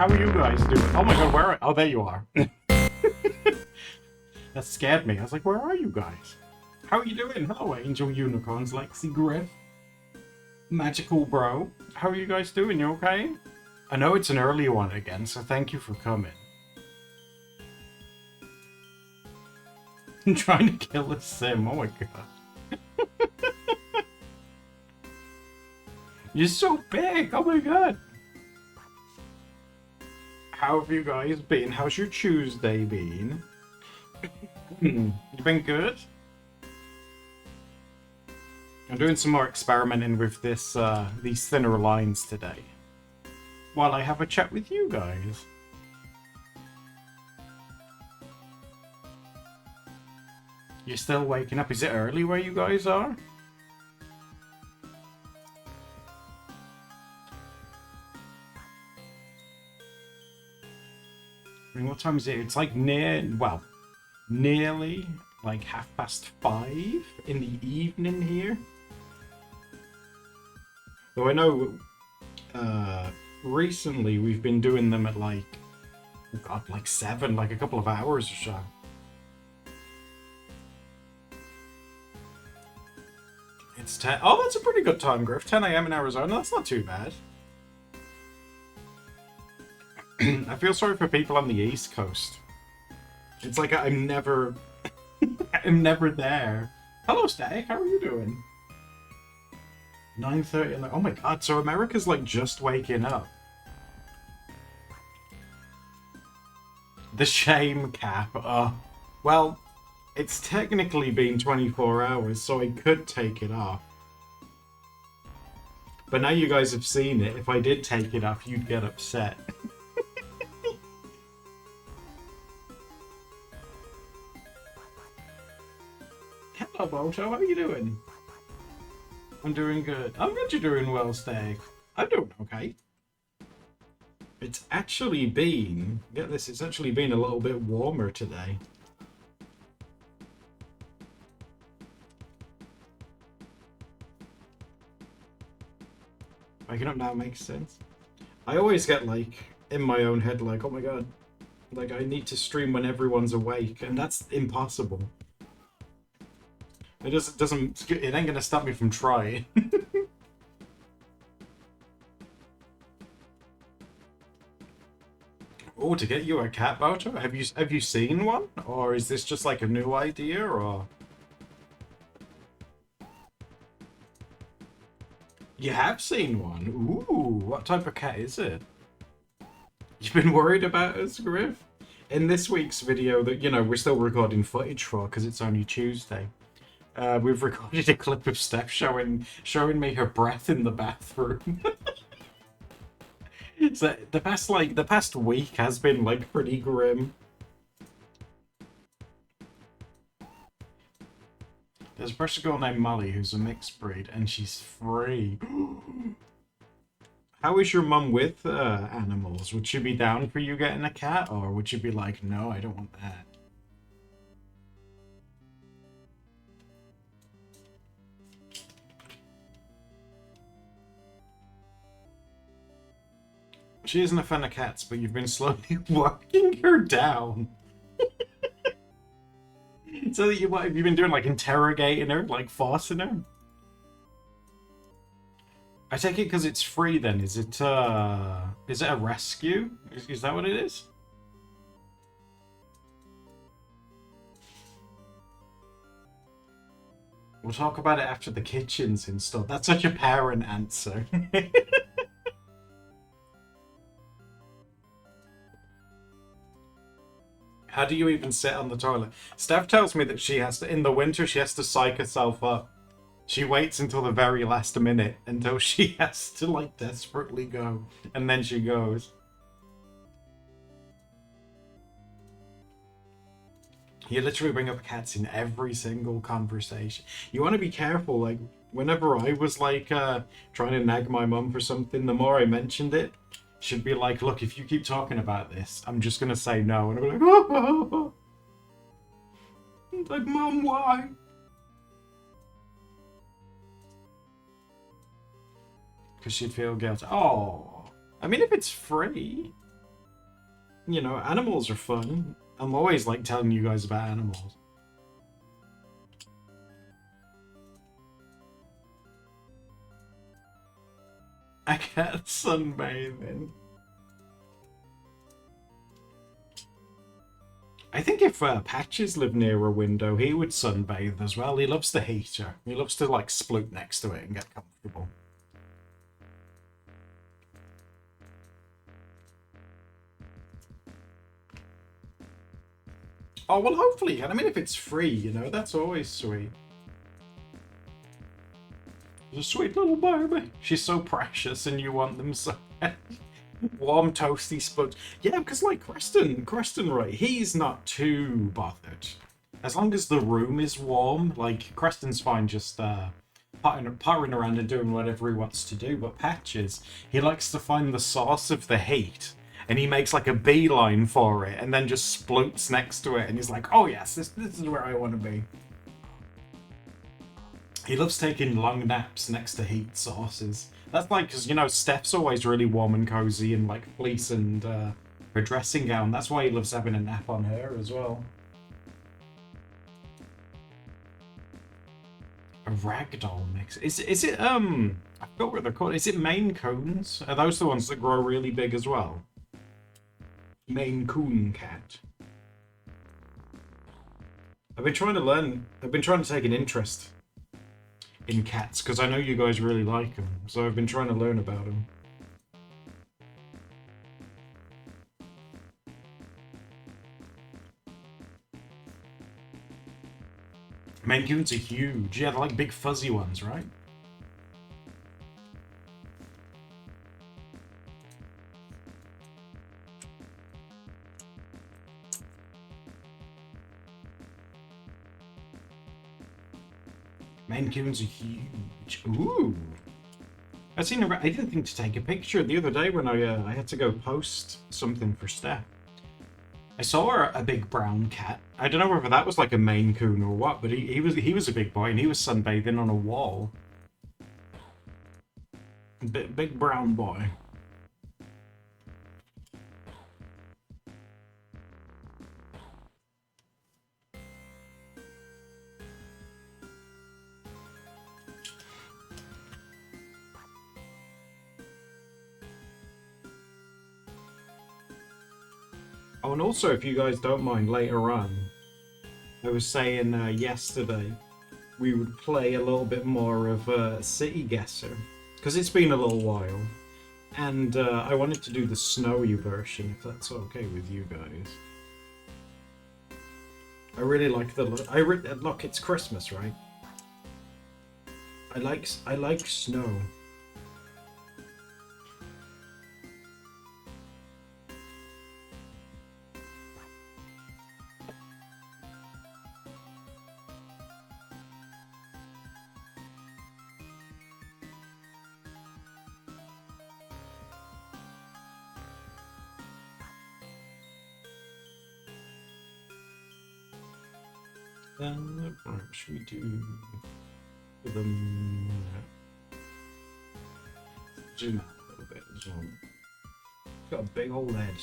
How are you guys doing? Oh my god, where are... Oh, there you are. That scared me. I was like, where are you guys? How are you doing? Hello, Angel Unicorns, Lexi Griff. Magical Bro. How are you guys doing? You okay? I know it's an early one again, so thank you for coming. I'm trying to kill a sim. Oh my god. You're so big. Oh my god. How have you guys been? How's your Tuesday been? You been good? I'm doing some more experimenting with this, these thinner lines today, while I have a chat with you guys. You're still waking up? Is it early where you guys are? I mean, what time is it? It's like well, nearly like 5:30 in the evening here. Though I know recently we've been doing them at like, oh god, like 7, like a couple of hours or so. It's 10. Oh, that's a pretty good time, Griff. 10 a.m. in Arizona. That's not too bad. I feel sorry for people on the East Coast. It's like I'm never, I'm never there. Hello, Static. How are you doing? 9:30. Like, oh my god. So America's like just waking up. The shame cap. Well, it's technically been 24 hours, so I could take it off. But now you guys have seen it. If I did take it off, you'd get upset. Hello, Boto. How are you doing? I'm doing good. I'm glad you're doing well, Stag. I'm doing okay. It's actually been... Get this, it's actually been a little bit warmer today. Waking up now makes sense. I always get, like, in my own head, like, oh my god. Like, I need to stream when everyone's awake, and that's impossible. It it ain't gonna stop me from trying. Oh, to get you a cat voucher? Have you seen one? Or is this just like a new idea, or? You have seen one? Ooh, what type of cat is it? You've been worried about us, Griff? In this week's video that, you know, we're still recording footage for because it's only Tuesday. We've recorded a clip of Steph showing me her breath in the bathroom. So the past week has been like pretty grim. There's a precious girl named Molly who's a mixed breed and she's free. How is your mum with animals? Would she be down for you getting a cat, or would she be like, no, I don't want that? She isn't a fan of cats, but you've been slowly working her down. So that what have you been doing? Like interrogating her, like forcing her? I take it because it's free. Then is it a rescue? Is that what it is? We'll talk about it after the kitchen's installed. That's such a parent answer. How do you even sit on the toilet? Steph tells me that she has to, in the winter, she has to psych herself up. She waits until the very last minute, until she has to, like, desperately go. And then she goes. You literally bring up cats in every single conversation. You want to be careful, like, whenever I was, like, trying to nag my mum for something, the more I mentioned it, she'd be like, look, if you keep talking about this, I'm just going to say no. And I'd be like, oh. Like, Mum, why? Because she'd feel guilty. Oh. I mean, if it's free. You know, animals are fun. I'm always like telling you guys about animals. I can't sunbathing. I think if Patches lived near a window, he would sunbathe as well. He loves the heater. He loves to like sploot next to it and get comfortable. Oh, well, hopefully. I mean, if it's free, you know, that's always sweet. She's a sweet little baby. She's so precious and you want them so warm, toasty sponge. Yeah, because like Creston, right, he's not too bothered. As long as the room is warm, like, Creston's fine just pottering around and doing whatever he wants to do. But Patches, he likes to find the source of the heat. And he makes like a beeline for it and then just sploots next to it. And he's like, oh yes, this is where I want to be. He loves taking long naps next to heat sources. That's like, because, you know, Steph's always really warm and cozy in like fleece and her dressing gown. That's why he loves having a nap on her as well. A ragdoll mix. Is it, I forgot what they're called. Is it Maine Coons? Are those the ones that grow really big as well? Maine Coon cat. I've been trying to take an interest in cats, because I know you guys really like them, so I've been trying to learn about them. Maine Coons are huge. Yeah, they're like big fuzzy ones, right? Maine Coons are huge. Ooh. I didn't think to take a picture the other day when I had to go post something for Steph. I saw a big brown cat. I don't know whether that was like a Maine Coon or what, but he was a big boy and he was sunbathing on a wall. Big brown boy. Oh, and also, if you guys don't mind, later on, I was saying yesterday we would play a little bit more of City Guesser, because it's been a little while, and I wanted to do the snowy version, if that's okay with you guys. I really like the look. Look, it's Christmas, right? I like snow. What should we do for them? Zoom out a little bit as well. It's got a big old head.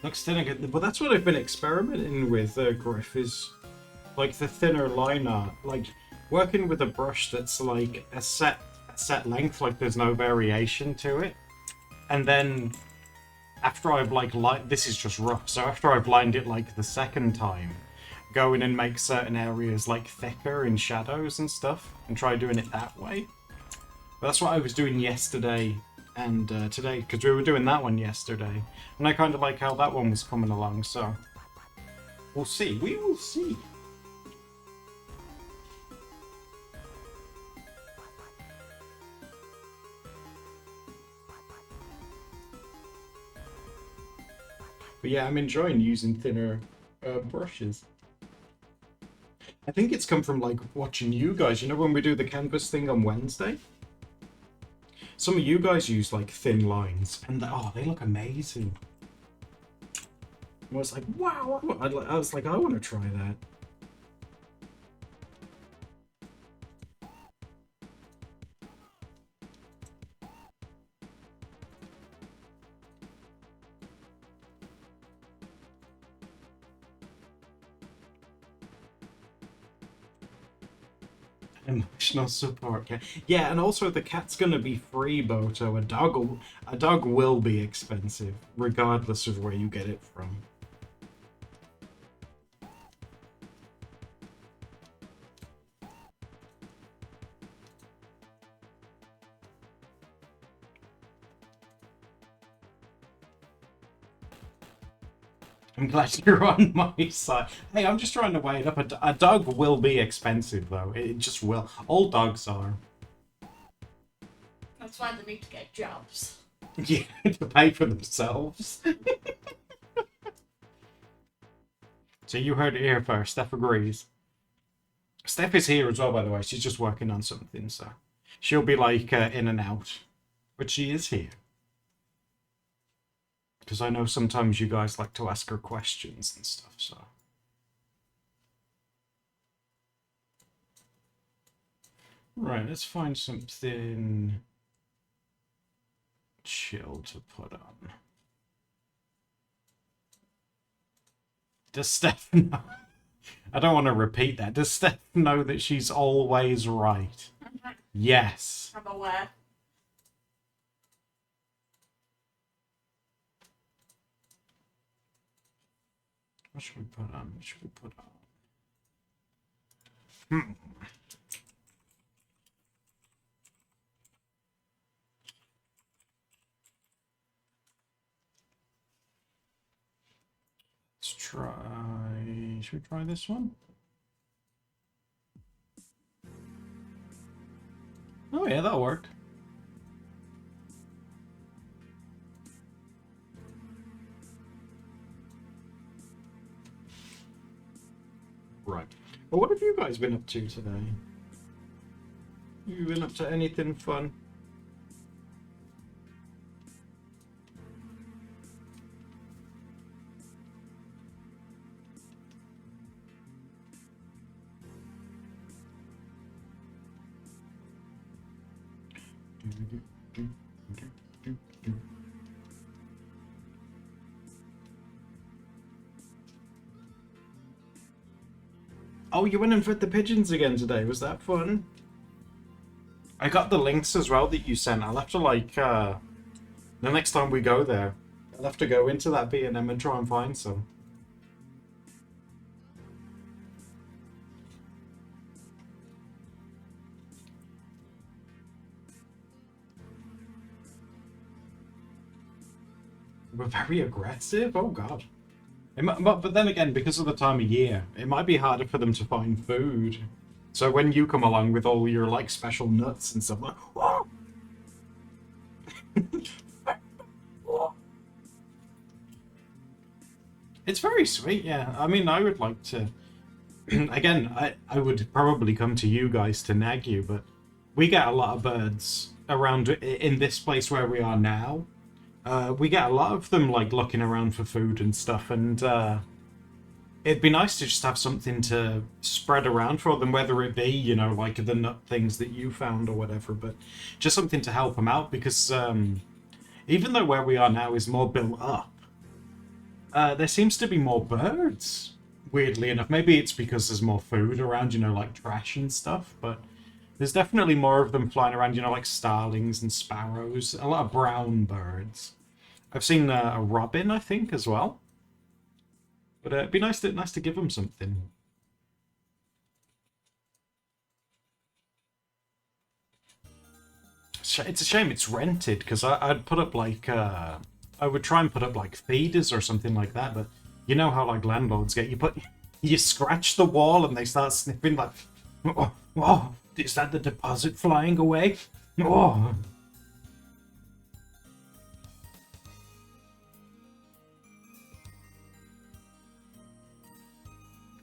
Looks thinner, but that's what I've been experimenting with, Griff, is like the thinner line art, like working with a brush that's like a set length, like there's no variation to it, and then after I've like this is just rough, so after I've lined it like the second time, go in and make certain areas like thicker in shadows and stuff, and try doing it that way. But that's what I was doing yesterday and today, because we were doing that one yesterday, and I kind of like how that one was coming along, so we'll see. We will see. But yeah, I'm enjoying using thinner brushes. I think it's come from like watching you guys, you know, when we do the canvas thing on Wednesday? Some of you guys use like thin lines, and oh, they look amazing. I was like, wow, I was like, I want to try that. Emotional support cat. Yeah, and also the cat's gonna be free, Boto. A dog will be expensive, regardless of where you get it from. I'm glad you're on my side. Hey, I'm just trying to weigh it up. A dog will be expensive, though. It just will. All dogs are. That's why they need to get jobs. Yeah, to pay for themselves. So you heard it here first. Steph agrees. Steph is here as well, by the way. She's just working on something, so she'll be like in and out. But she is here. Because I know sometimes you guys like to ask her questions and stuff, so. Right, let's find something chill to put on. Does Steph know? I don't want to repeat that. Does Steph know that she's always right? Yes. I'm aware. What should we put on? What should we put on? Let's try... Should we try this one? Oh yeah, that'll work. Right. Well, what have you guys been up to today? Have you been up to anything fun? Oh, you went and fed the pigeons again today. Was that fun? I got the links as well that you sent. I'll have to, like, the next time we go there, I'll have to go into that B&M and try and find some. We're very aggressive? Oh, God. But then again, because of the time of year, it might be harder for them to find food. So when you come along with all your, like, special nuts and stuff, like, whoa! It's very sweet, yeah. I mean, I would like to... Again, I would probably come to you guys to nag you, but we get a lot of birds around in this place where we are now. We get a lot of them, like, looking around for food and stuff, and it'd be nice to just have something to spread around for them, whether it be, you know, like the nut things that you found or whatever, but just something to help them out, because even though where we are now is more built up, there seems to be more birds, weirdly enough. Maybe it's because there's more food around, you know, like trash and stuff, but there's definitely more of them flying around, you know, like starlings and sparrows. A lot of brown birds. I've seen a robin, I think, as well. But it'd be nice to give them something. It's a shame it's rented, because I'd put up, like, I would try and put up, like, feeders or something like that, but you know how, like, landlords get... You scratch the wall and they start sniffing, like... Oh, is that the deposit flying away? Oh.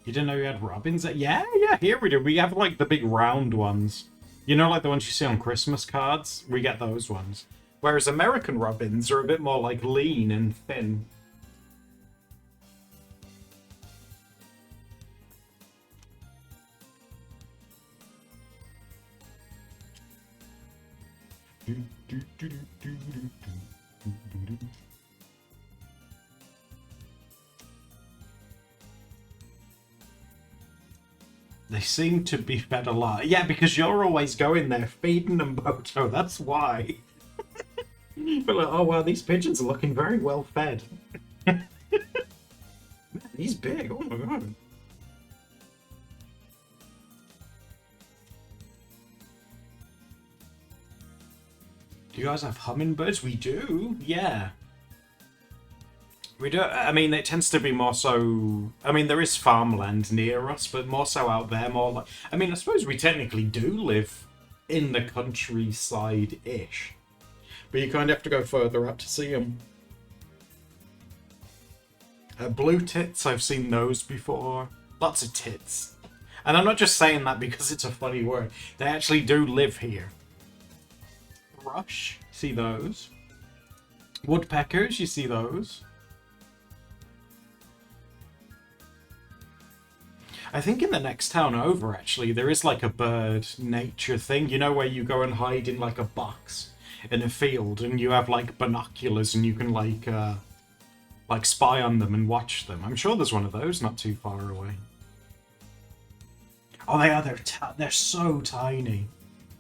You didn't know you had robins? Yeah, here we do. We have, like, the big round ones. You know, like the ones you see on Christmas cards? We get those ones. Whereas American robins are a bit more, like, lean and thin. They seem to be fed a lot. Yeah, because you're always going there feeding them, Boto. That's why. But like, oh wow, these pigeons are looking very well fed. Man, he's big. Oh my god. Do you guys have hummingbirds? We do. Yeah. We do. I mean, it tends to be more so. I mean, there is farmland near us, but more so out there. More like. I mean, I suppose we technically do live in the countryside-ish, but you kind of have to go further up to see them. Blue tits, I've seen those before. Lots of tits. And I'm not just saying that because it's a funny word. They actually do live here. Thrush, see those. Woodpeckers, you see those. I think in the next town over, actually, there is like a bird nature thing. You know, where you go and hide in like a box in a field and you have like binoculars and you can like spy on them and watch them. I'm sure there's one of those not too far away. Oh, they are. They're so tiny.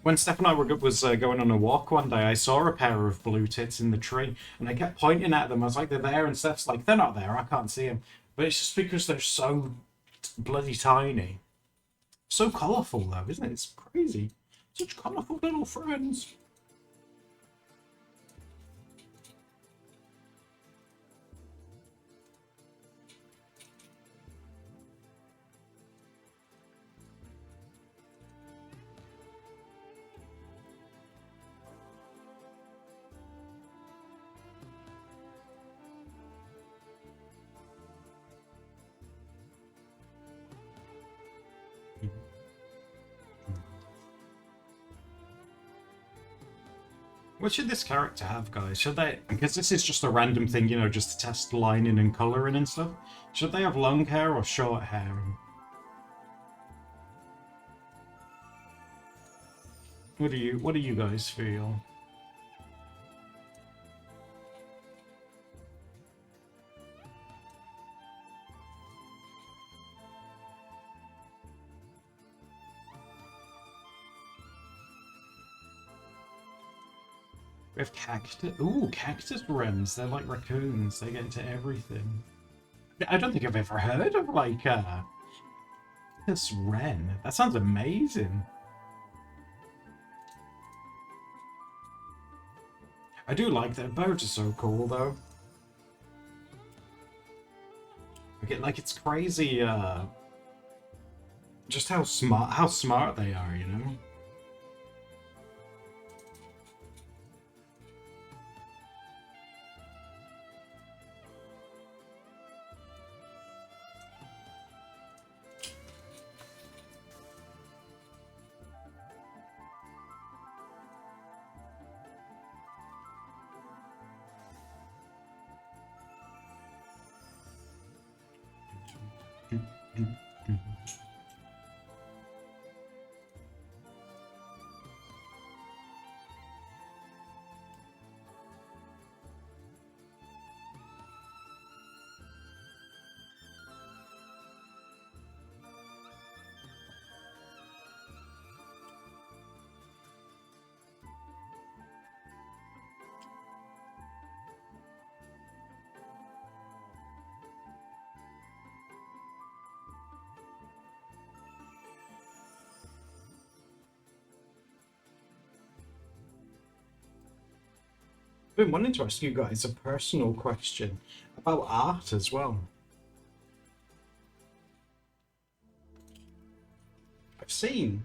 When Steph and I was going on a walk one day, I saw a pair of blue tits in the tree, and I kept pointing at them. I was like, they're there, and Steph's like, they're not there. I can't see them. But it's just because they're so bloody tiny. So colourful, though, isn't it? It's crazy. Such colourful little friends. What should this character have, guys? Should they... Because this is just a random thing, you know, just to test lining and colouring and stuff. Should they have long hair or short hair? What do you guys feel? We have cactus. Ooh, cactus wrens. They're like raccoons. They get into everything. I don't think I've ever heard of like this wren. That sounds amazing. I do like that. Birds are so cool though. Like it's crazy. Just how smart they are. You know. I've been wanting to ask you guys a personal question about art as well. I've seen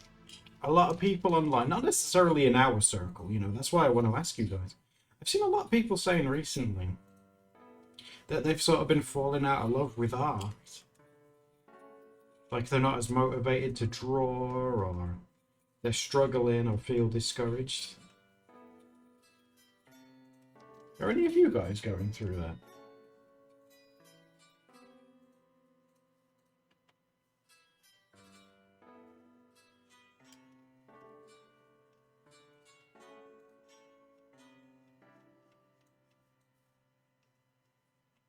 a lot of people online, not necessarily in our circle, you know, that's why I want to ask you guys. I've seen a lot of people saying recently that they've sort of been falling out of love with art. Like they're not as motivated to draw, or they're struggling or feel discouraged. Are any of you guys going through that?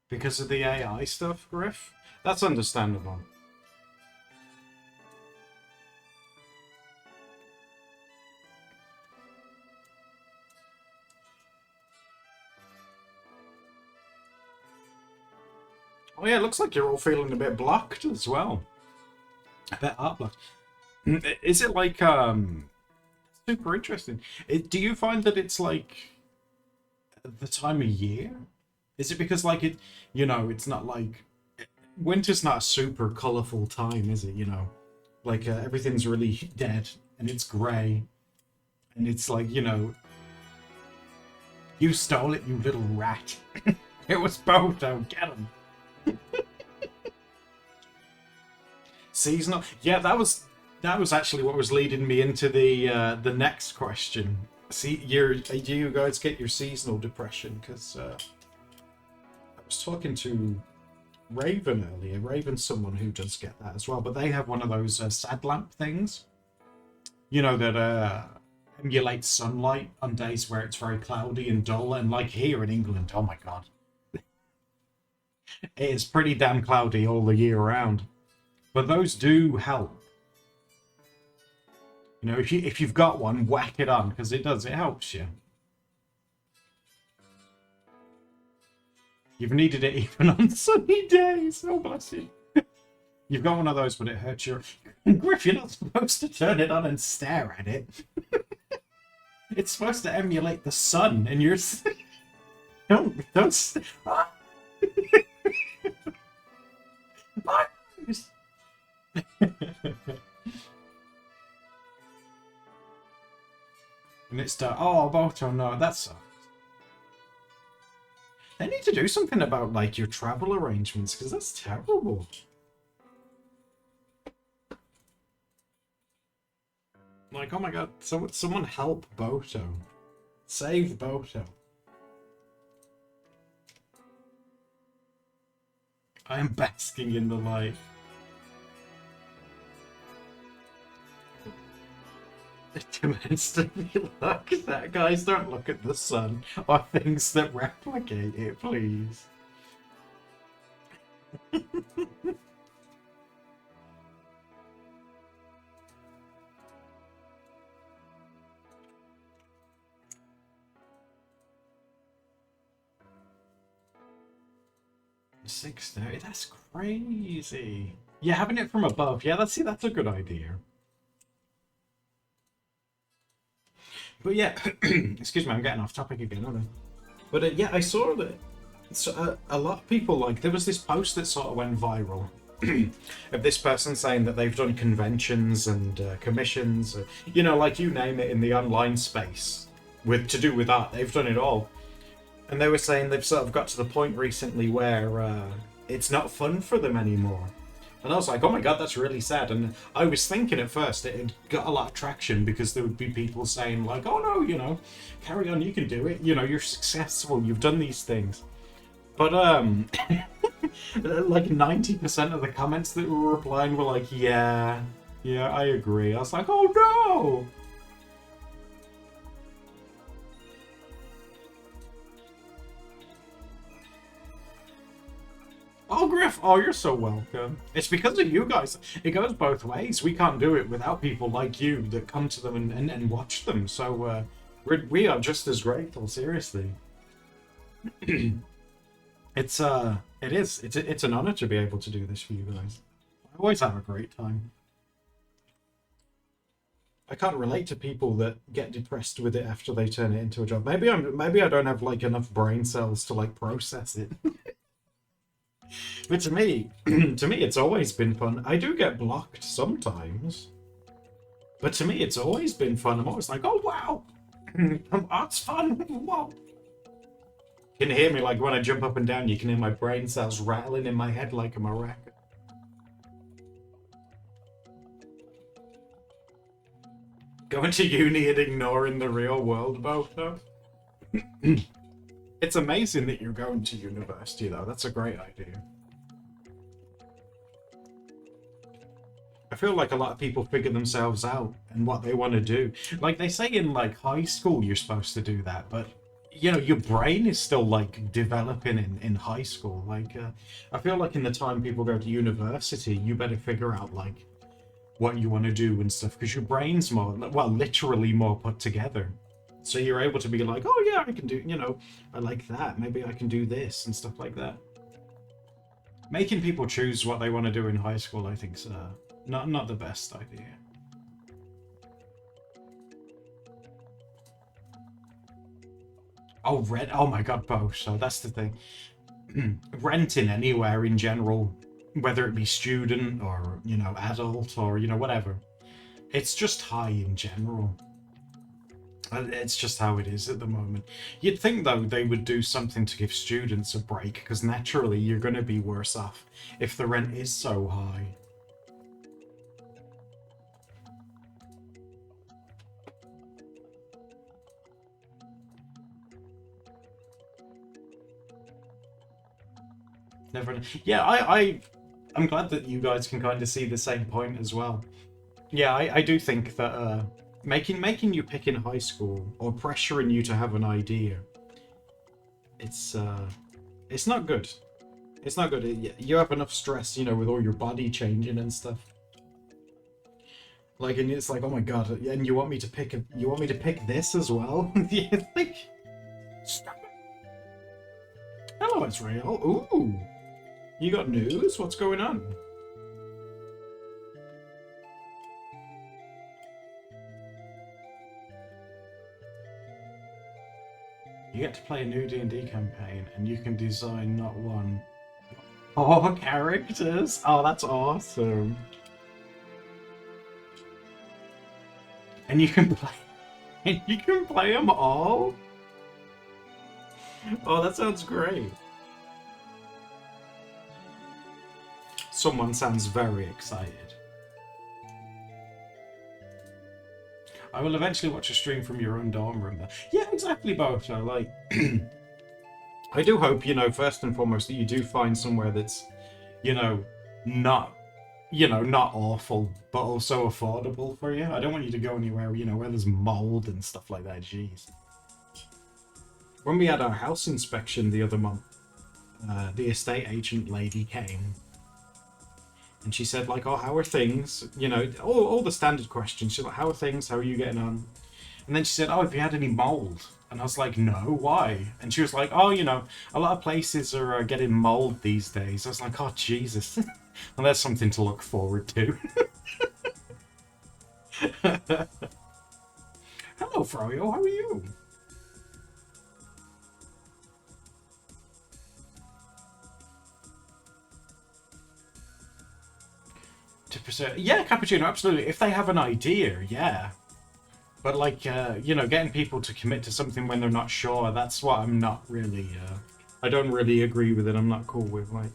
Because of the AI stuff, Griff? That's understandable. Oh yeah, it looks like you're all feeling a bit blocked as well. A bit art blocked. Is it like, super interesting. Do you find that it's like the time of year? Is it because like it, it's not like winter's not a super colorful time, is it? Like everything's really dead and it's grey, and it's like you stole it, you little rat. It was Boto, get him. Seasonal, yeah, that was actually what was leading me into the next question. See, do you guys get your seasonal depression? Because I was talking to Raven earlier. Raven's someone who does get that as well, but they have one of those sad lamp things, that emulates sunlight on days where it's very cloudy and dull. And like here in England, oh my god, it is pretty damn cloudy all the year round. But those do help. If you've got one, whack it on, because it helps you. You've needed it even on sunny days. Oh, bless you. You've got one of those, but it hurts your... Griff, you're not supposed to turn it on and stare at it. It's supposed to emulate the sun, and you're... Don't... And it's dark. Oh, Boto, no, that sucks. They need to do something about, like, your travel arrangements, because that's terrible. Like, oh my god, someone help Boto. Save Boto. I am basking in the light. To instantly look at that. Guys, don't look at the sun or things that replicate it, please. $6.30, that's crazy. Yeah, having it from above. Yeah, that's a good idea. But yeah, excuse me, I'm getting off topic again, aren't I? But yeah, I saw that a lot of people, like, there was this post that sort of went viral of this person saying that they've done conventions and commissions, like you name it in the online space to do with art. They've done it all. And they were saying they've sort of got to the point recently where it's not fun for them anymore. And I was like, oh my god, that's really sad. And I was thinking at first it had got a lot of traction because there would be people saying like, oh no, carry on, you can do it. You're successful, you've done these things. But like 90% of the comments that were replying were like, yeah, I agree. I was like, oh no! Oh, Griff, oh, you're so welcome. It's because of you guys. It goes both ways. We can't do it without people like you that come to them and watch them. So we are just as grateful, seriously. It's an honor to be able to do this for you guys. I always have a great time. I can't relate to people that get depressed with it after they turn it into a job. Maybe I don't have like enough brain cells to like process it. But to me, it's always been fun. I do get blocked sometimes, but to me, it's always been fun. I'm always like, oh wow, art's fun. Whoa. You can hear me like when I jump up and down. You can hear my brain cells rattling in my head like I'm a record. Going to uni and ignoring the real world, Boto. It's amazing that you're going to university, though. That's a great idea. I feel like a lot of people figure themselves out and what they want to do. Like, they say in, like, high school you're supposed to do that, but you know, your brain is still like developing in high school. Like, I feel like in the time people go to university, you better figure out like what you want to do and stuff because your brain's more, well, literally more put together. So you're able to be like, oh yeah, I can do, you know, I like that. Maybe I can do this and stuff like that. Making people choose what they want to do in high school, I think, is not the best idea. Oh, rent. Oh my God, both. So that's the thing. Renting anywhere in general, whether it be student or, you know, adult or, you know, whatever. It's just high in general. It's just how it is at the moment. You'd think, though, they would do something to give students a break, because naturally you're going to be worse off if the rent is so high. Never. Yeah, I'm glad that you guys can kind of see the same point as well. Yeah, I do think that making you pick in high school or pressuring you to have an idea, it's it's not good. It's not good. You have enough stress, you know, with all your body changing and stuff. Like, and it's like, oh my God, and you want me to pick you want me to pick this as well? Like, stop it. Hello, Israel. Ooh, you got news? What's going on? You get to play a new D&D campaign, and you can design not one, four characters. Oh, that's awesome! And you can play, and you can play them all. Oh, that sounds great. Someone sounds very excited. I will eventually watch a stream from your own dorm room. Yeah, exactly, Boto. Like, I do hope, you know, first and foremost, that you do find somewhere that's, you know, not, you know, not awful, but also affordable for you. I don't want you to go anywhere, you know, where there's mold and stuff like that. Jeez. When we had our house inspection the other month, the estate agent lady came and she said, like, oh, how are things? You know, all the standard questions. She's like, how are things? How are you getting on? And then she said, oh, have you had any mold? And I was like, no, why? And she was like, oh, you know, a lot of places are getting mold these days. I was like, oh, Jesus. Well, that's something to look forward to. Hello, Froyo, how are you? Yeah, Cappuccino, absolutely. If they have an idea, yeah. But like, you know, getting people to commit to something when they're not sure, that's what I'm not really, I don't really agree with it. I'm not cool with, like,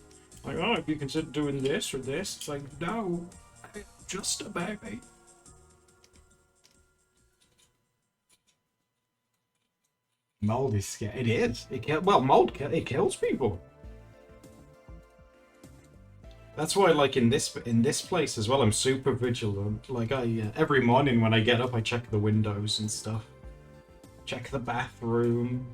oh, if you consider doing this or this, it's like, no, I'm just a baby. Mold is scary. It is. Well, mold, it kills people. That's why, like, in this place as well, I'm super vigilant. Like, every morning when I get up, I check the windows and stuff. Check the bathroom.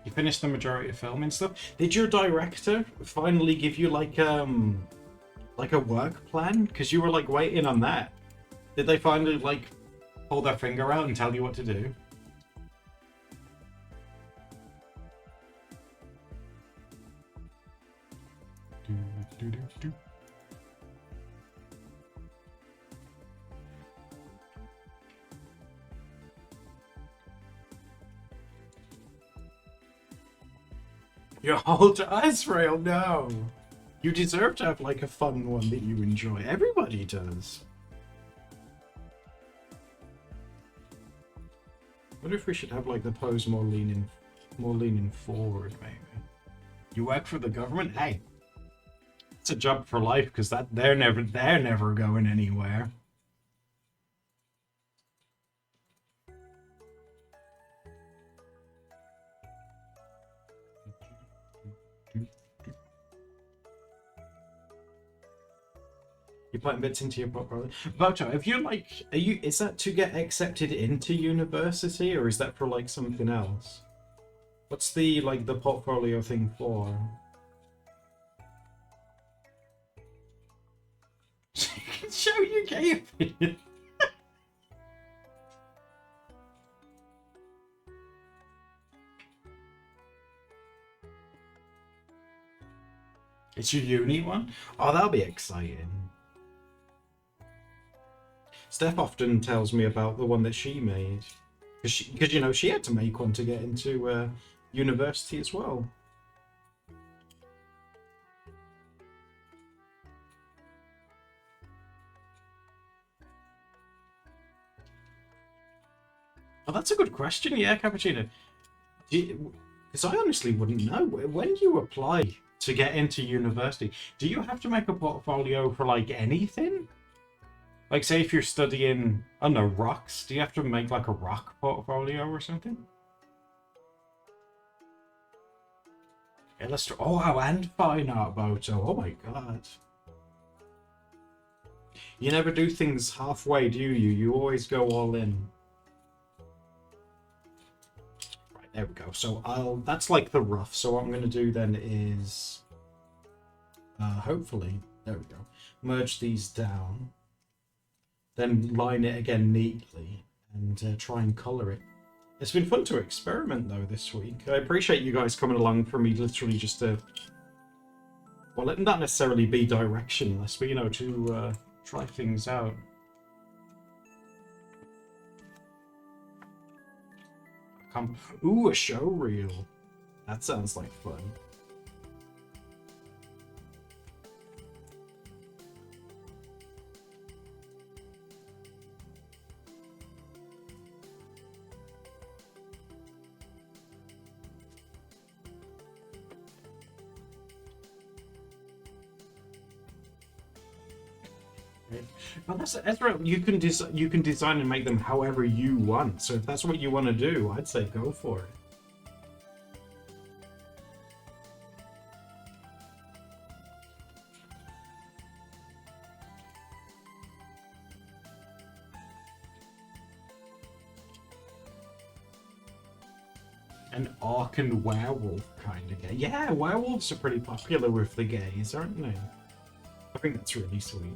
You finished the majority of filming stuff. Did your director finally give you like a work plan? Because you were like waiting on that. Did they finally like pull their finger out and tell you what to do? Your whole Israel, no. You deserve to have like a fun one that you enjoy. Everybody does. What if we should have like the pose more leaning forward, maybe? You work for the government? Hey, it's a job for life because they're never going anywhere. You're putting bits into your portfolio. Voto, if you're like, is that to get accepted into university, or is that for like something else? What's the like the portfolio thing for? Show your gay opinion. It's your uni one? Oh, that'll be exciting. Steph often tells me about the one that she made. Because you know, she had to make one to get into university as well. Oh, that's a good question. Yeah, Cappuccino. Because I honestly wouldn't know. When you apply to get into university, do you have to make a portfolio for like anything? Like, say if you're studying, I don't know, rocks, do you have to make like a rock portfolio or something? Illustrate. Oh, wow, and fine art, Boto. Oh my god. You never do things halfway, do you? You always go all in. Right, there we go. So that's like the rough. So what I'm going to do then is, hopefully, there we go. Merge these down. Then line it again neatly and try and colour it. It's been fun to experiment though this week. I appreciate you guys coming along for me literally just to, well, not necessarily be directionless, but you know, to try things out. Ooh, a show reel. That sounds like fun. But that's right. You can design and make them however you want. So if that's what you want to do, I'd say go for it. An orc and werewolf kind of game. Yeah, werewolves are pretty popular with the gays, aren't they? I think that's really sweet.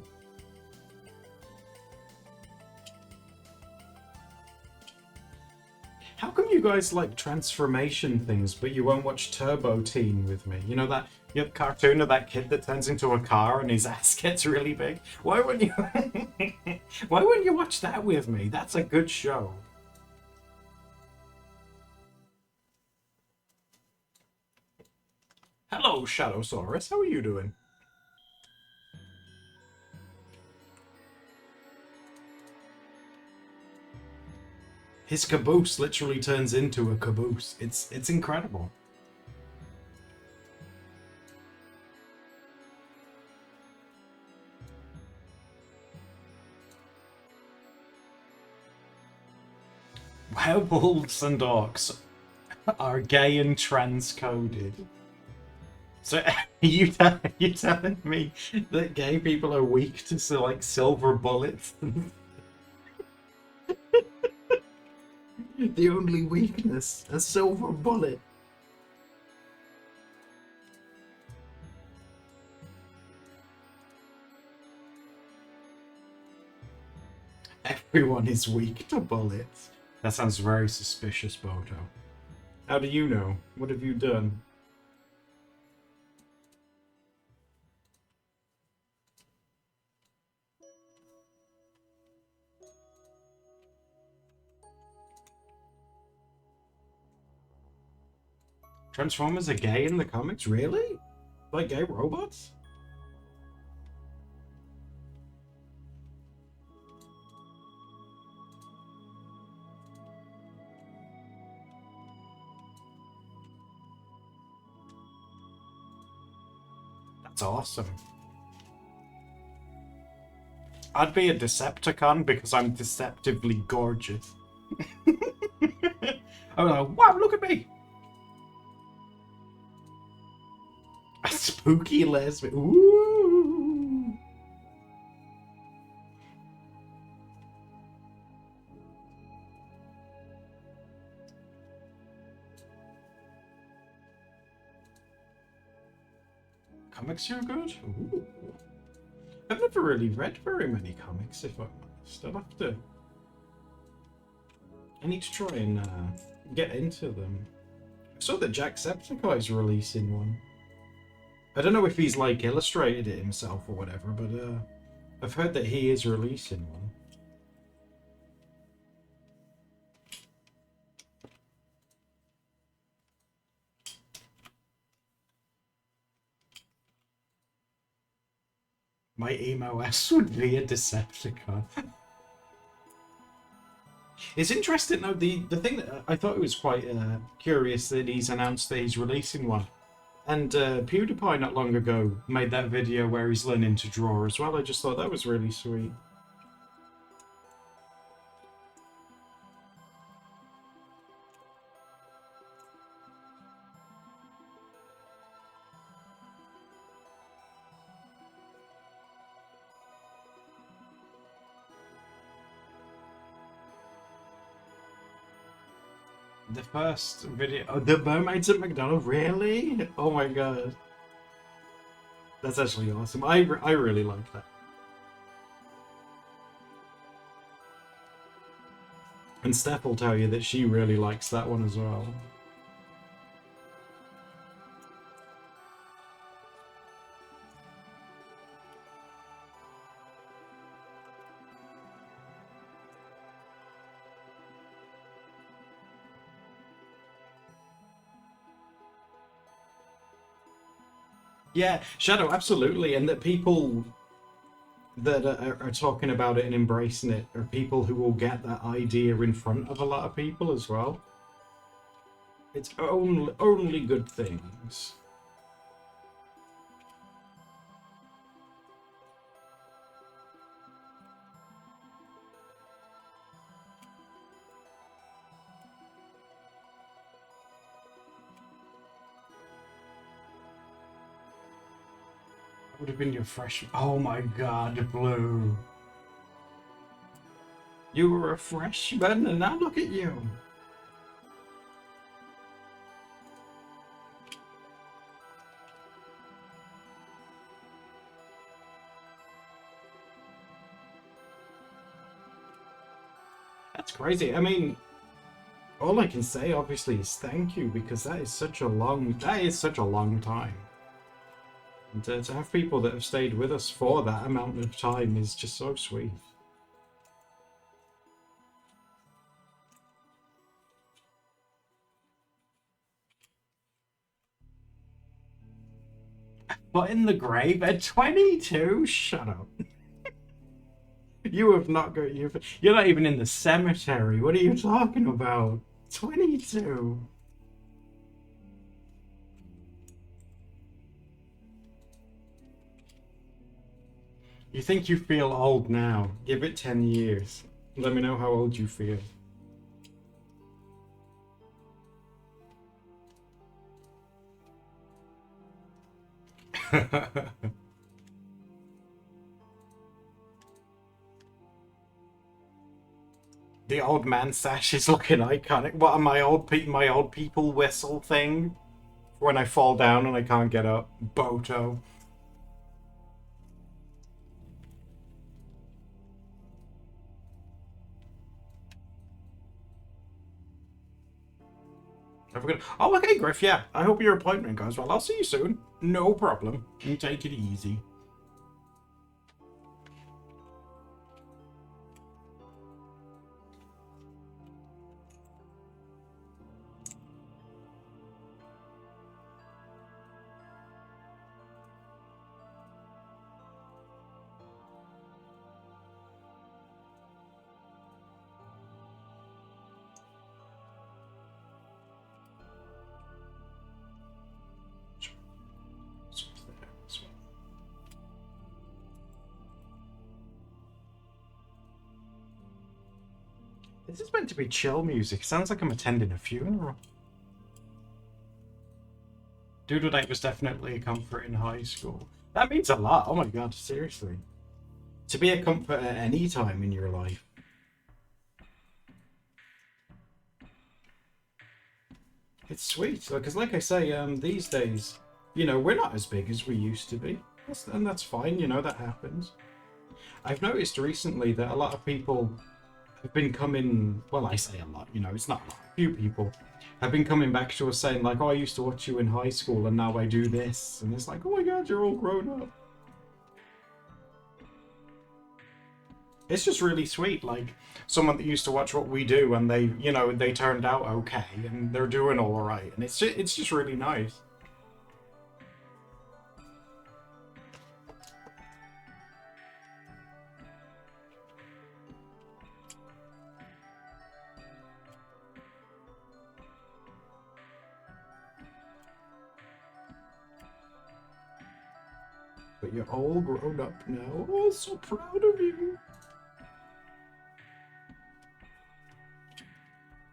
How come you guys like transformation things, but you won't watch Turbo Teen with me? You know that cartoon of that kid that turns into a car and his ass gets really big? Why wouldn't you? Why wouldn't you watch that with me? That's a good show. Hello, Shadowsaurus. How are you doing? His caboose literally turns into a caboose. It's incredible. Werewolves and orcs are gay and transcoded. So you telling me that gay people are weak to like silver bullets? The only weakness, a silver bullet. Everyone is weak to bullets. That sounds very suspicious, Boto. How do you know? What have you done? Transformers are gay in the comics? Really? Like gay robots? That's awesome. I'd be a Decepticon because I'm deceptively gorgeous. I'm like, wow, look at me! A spooky lesbian. Ooh! Comics are good? Ooh. I've never really read very many comics, if I'm honest. I'll have to... I need to try and get into them. I saw that Jacksepticeye is releasing one. I don't know if he's like illustrated it himself or whatever, but I've heard that he is releasing one. My emo S would be a Decepticon. It's interesting though, the thing that I thought it was quite curious that he's announced that he's releasing one. And PewDiePie not long ago made that video where he's learning to draw as well. I just thought that was really sweet. The first video... Oh, the mermaids at McDonald's? Really? Oh my god. That's actually awesome. I really like that. And Steph will tell you that she really likes that one as well. Yeah, Shadow, absolutely. And that people that are talking about it and embracing it are people who will get that idea in front of a lot of people as well. It's only good things. Would have been your freshman. Oh my god, Blue. You were a freshman and now look at you. That's crazy. I mean, all I can say obviously is thank you, because that is such a long time. And to have people that have stayed with us for that amount of time is just so sweet. But in the grave at 22? Shut up. You have not got... You're not even in the cemetery. What are you talking about? 22. You think you feel old now. Give it 10 years. Let me know how old you feel. The old man sash is looking iconic. What, my old people whistle thing? When I fall down and I can't get up. Boto. Oh, okay, Griff, yeah. I hope your appointment goes well. I'll see you soon. No problem. You take it easy. This is meant to be chill music. Sounds like I'm attending a funeral. Doodle Date was definitely a comfort in high school. That means a lot. Oh my god, seriously. To be a comfort at any time in your life. It's sweet. Because like I say, these days, You know, we're not as big as we used to be. And that's fine, you know, that happens. I've noticed recently that a lot of people have been coming, well, I say a lot, you know, it's not a lot, a few people have been coming back to us saying like, oh, I used to watch you in high school and now I do this. And it's like, oh my God, you're all grown up. It's just really sweet, like someone that used to watch what we do and they, you know, they turned out okay and they're doing all right. And it's just really nice. But you're all grown up now. Oh, so proud of you.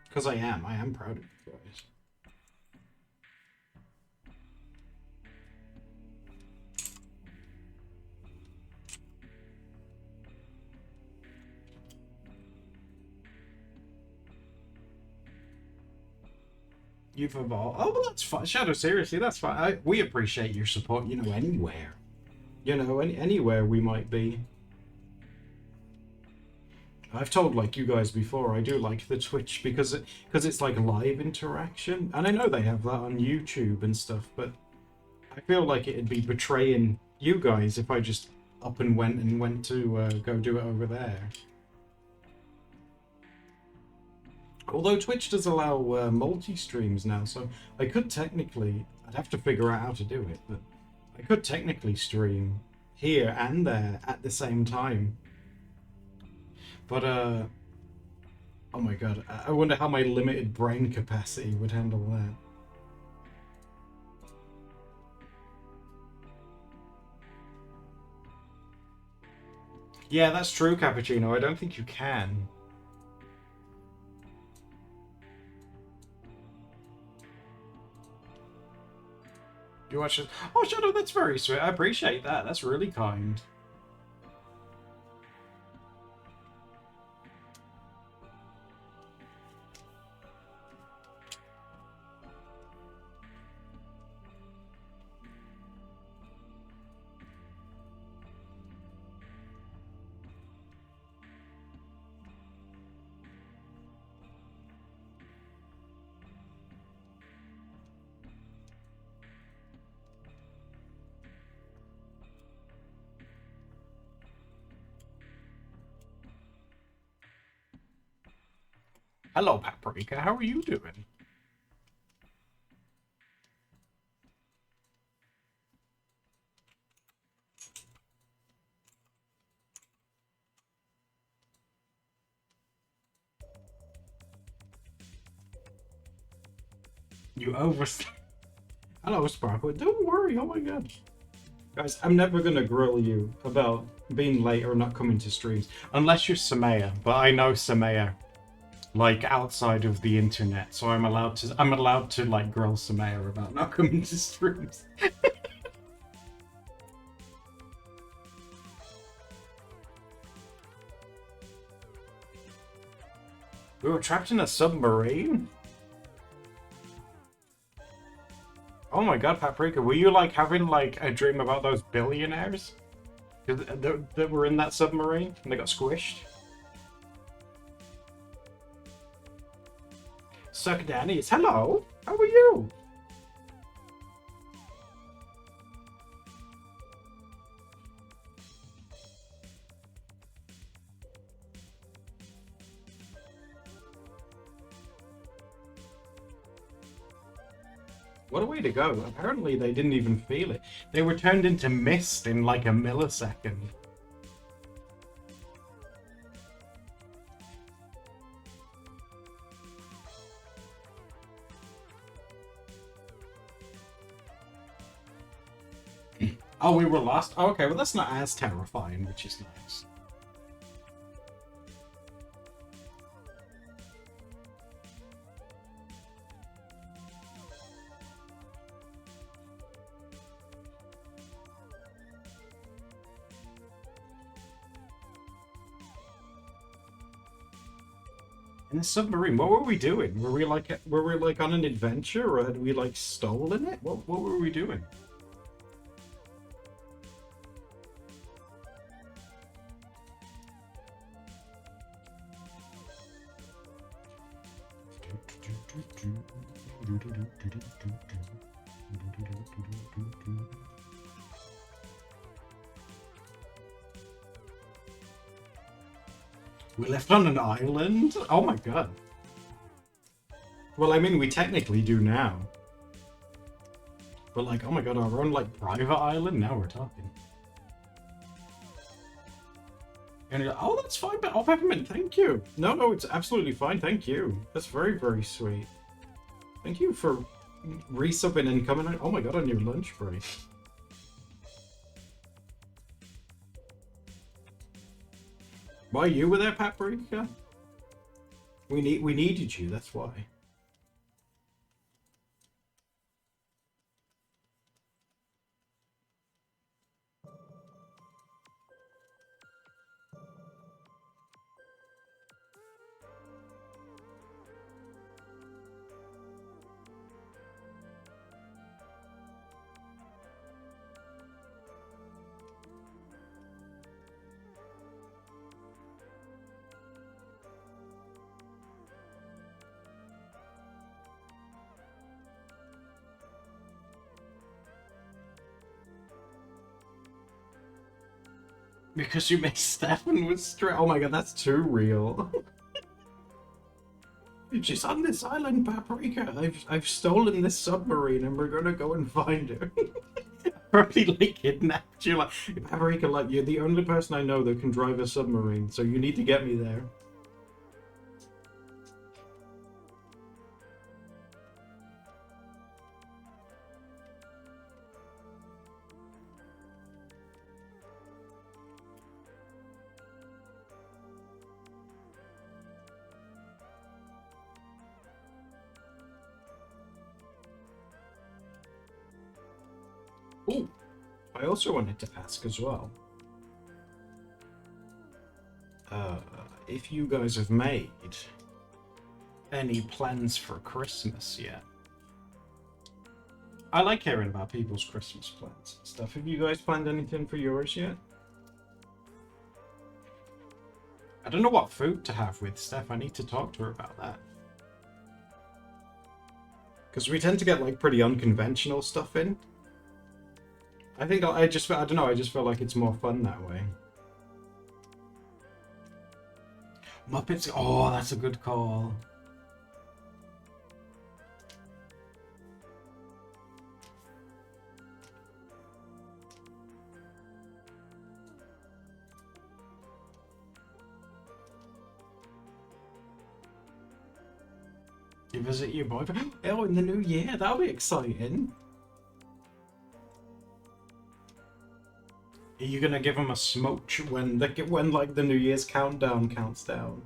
Because I am proud of you guys. You've evolved. Oh, well, that's fine. Shadow, seriously, that's fine. We appreciate your support, you know, anywhere. You know, anywhere we might be. I've told like you guys before, I do like the Twitch because it's like live interaction, and I know they have that on YouTube and stuff, but I feel like it'd be betraying you guys if I just up and went to go do it over there. Although Twitch does allow multi-streams now, so I could technically, I'd have to figure out how to do it, but I could technically stream here and there at the same time. But, oh my God, I wonder how my limited brain capacity would handle that. Yeah, that's true, Cappuccino. I don't think you can. You watch it? Oh, Shadow, that's very sweet. I appreciate that. That's really kind. Hello, Paprika. How are you doing? You overstayed. Hello, Sparkle. Don't worry. Oh my God. Guys, I'm never going to grill you about being late or not coming to streams. Unless you're Samaya. But I know Samaya, like, outside of the internet. So I'm allowed to, like, grill Samaya about not coming to streams. We were trapped in a submarine? Oh my God, Paprika, were you like having like a dream about those billionaires that were in that submarine and they got squished? Suck Danny's. Hello, how are you? What a way to go. Apparently they didn't even feel it. They were turned into mist in like a millisecond. Oh, we were lost? Oh, okay, well that's not as terrifying, which is nice. In the submarine, what were we doing? Were we like on an adventure, or had we like stolen it? What were we doing? We left on an island? Oh my god. Well, I mean, we technically do now. But like, oh my god, our own like private island? Now we're talking. And you're like, oh, that's fine, but oh, Peppermint, thank you. No, it's absolutely fine, thank you. That's very, very sweet. Thank you for resubbing and coming out. Oh my god, on your lunch break. Why you were there, Paprika? We needed you, that's why. Because you made Stefan with straight. Oh my god, that's too real. She's on this island, Paprika. I've stolen this submarine and we're gonna go and find her. Probably like kidnapped you. Like, Paprika, like, you're the only person I know that can drive a submarine, so you need to get me there. Oh, I also wanted to ask as well. If you guys have made any plans for Christmas yet? I like hearing about people's Christmas plans and stuff. Have you guys planned anything for yours yet? I don't know what food to have with Steph. I need to talk to her about that. Because we tend to get like pretty unconventional stuff in. I think I don't know, I just feel like it's more fun that way. Muppets, oh, that's a good call. You visit your boyfriend? Oh, in the new year, that'll be exciting. Are you gonna give him a smooch when like the New Year's countdown counts down?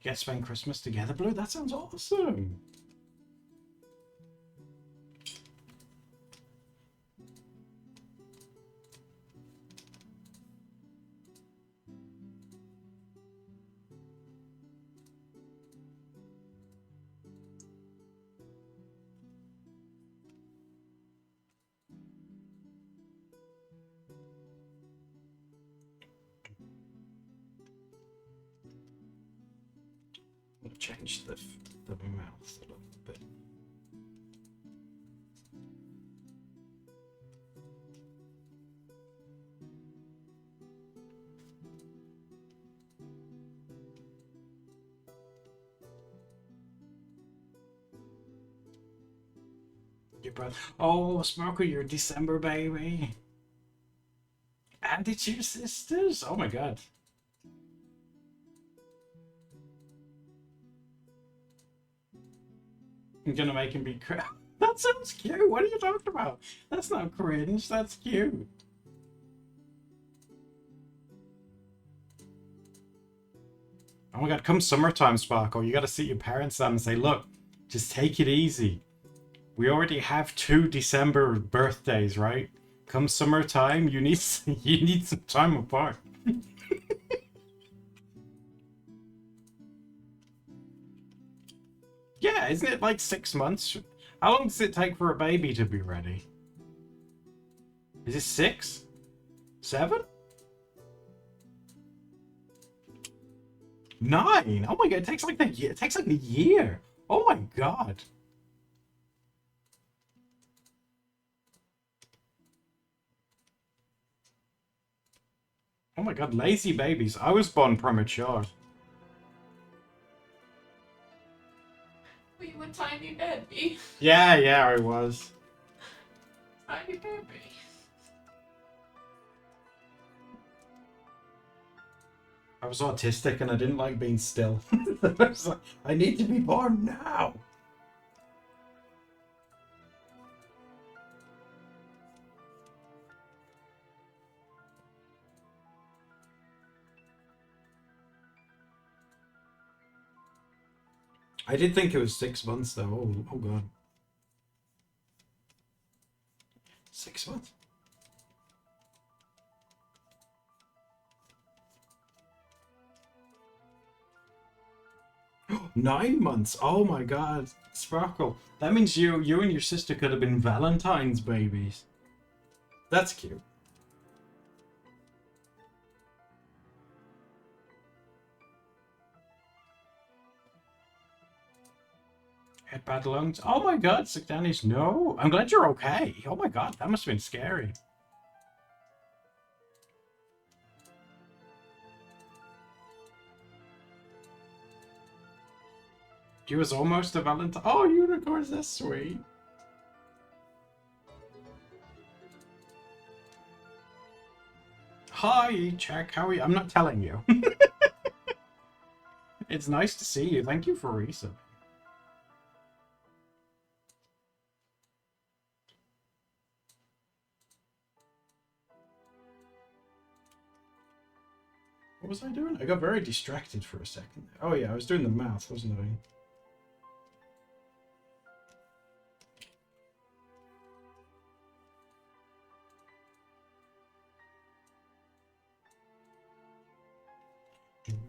Get to spend Christmas together, Blue? That sounds awesome. I'll change the mouth a little bit. Your brother. Oh, Smoker, you're a December baby. And it's your sisters. Oh my god. I'm gonna make him be cringe. That sounds cute. What are you talking about? That's not cringe. That's cute. Oh my god, come summertime, Sparkle, you gotta sit your parents down and say, look, just take it easy. We already have 2 December birthdays, right? Come summertime, you need some time apart. Yeah, isn't it like 6 months? How long does it take for a baby to be ready? Is it 6? 7? 9? Oh my god, it takes like it takes like a year. Oh my god. Oh my god, lazy babies. I was born premature. We were tiny baby. Yeah, I was. Tiny baby. I was autistic and I didn't like being still. I was like, I need to be born now. I did think it was 6 months though. Oh god. 6 months? 9 months. Oh my god. Sparkle. That means you and your sister could have been Valentine's babies. That's cute. Had bad lungs. Oh my god, sick Danny's. No. I'm glad you're okay. Oh my god, that must have been scary. You was almost a Valentine. Oh, unicorns, that's sweet. Hi, Chuck. How are you? I'm not telling you. It's nice to see you. Thank you for resubbing. What was I doing? I got very distracted for a second. Oh yeah, I was doing the math, wasn't I?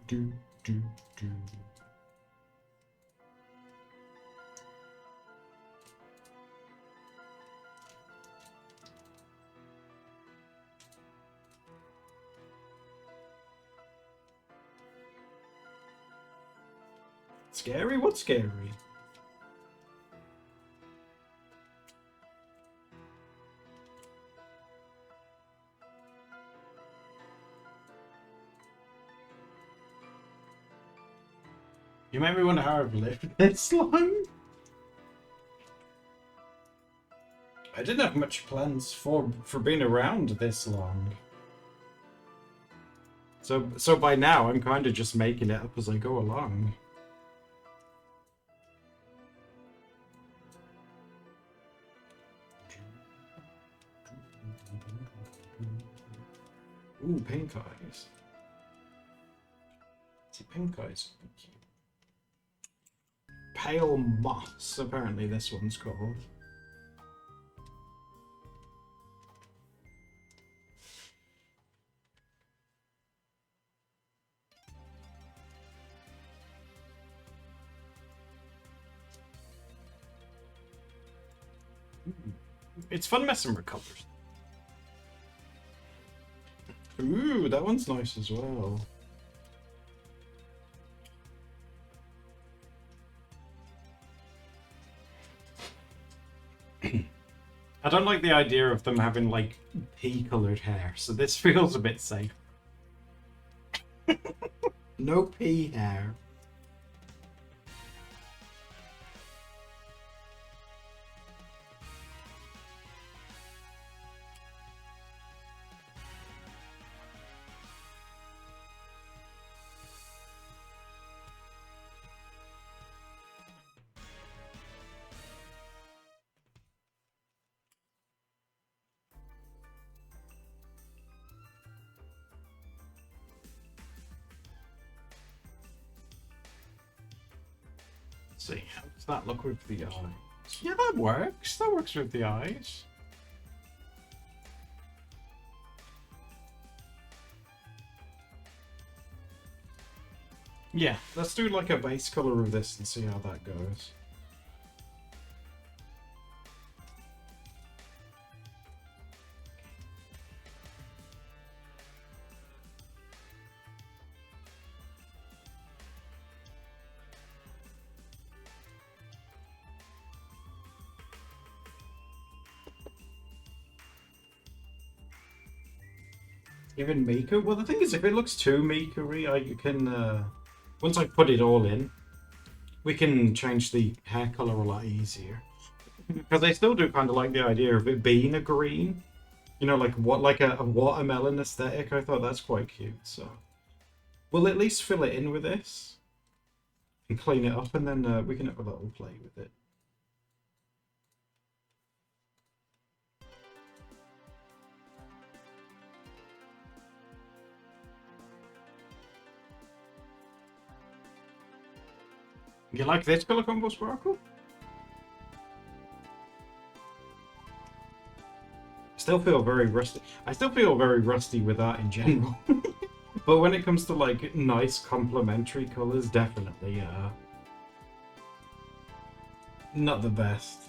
Do, do, do. Scary? What's scary? You made me wonder how I've lived this long. I didn't have much plans for being around this long. So by now I'm kind of just making it up as I go along. Ooh, pink eyes. See, pink eyes. Pale moss, apparently this one's called. It's fun messing with colors. Ooh, that one's nice as well. I don't like the idea of them having, like, pea-coloured hair, so this feels a bit safe. No pea hair. See, how does that look with the eyes? Yeah, that works. That works with the eyes. Yeah, let's do like a base color of this and see how that goes. Even Miku? Well, the thing is, if it looks too Miku-y, you can, once I put it all in, we can change the hair color a lot easier. Because I still do kind of like the idea of it being a green. You know, like a watermelon aesthetic. I thought that's quite cute, so... We'll at least fill it in with this. And clean it up, and then we can have a little play with it. You like this color combo, Sparkle? Still feel very rusty. I still feel very rusty with that in general. But when it comes to like nice complementary colors, definitely not the best.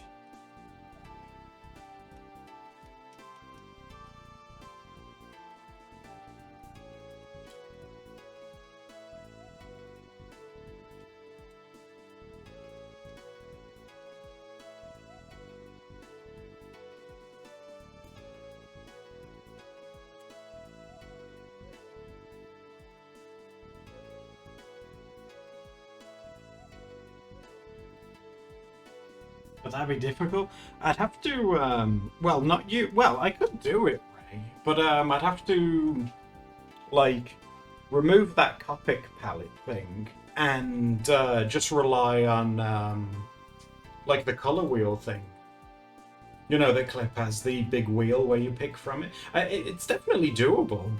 But that'd be difficult. I'd have to, well, not you. Well, I could do it, Ray, but I'd have to, like, remove that Copic palette thing and just rely on, like, the color wheel thing. You know, that Clip has the big wheel where you pick from it. It's definitely doable.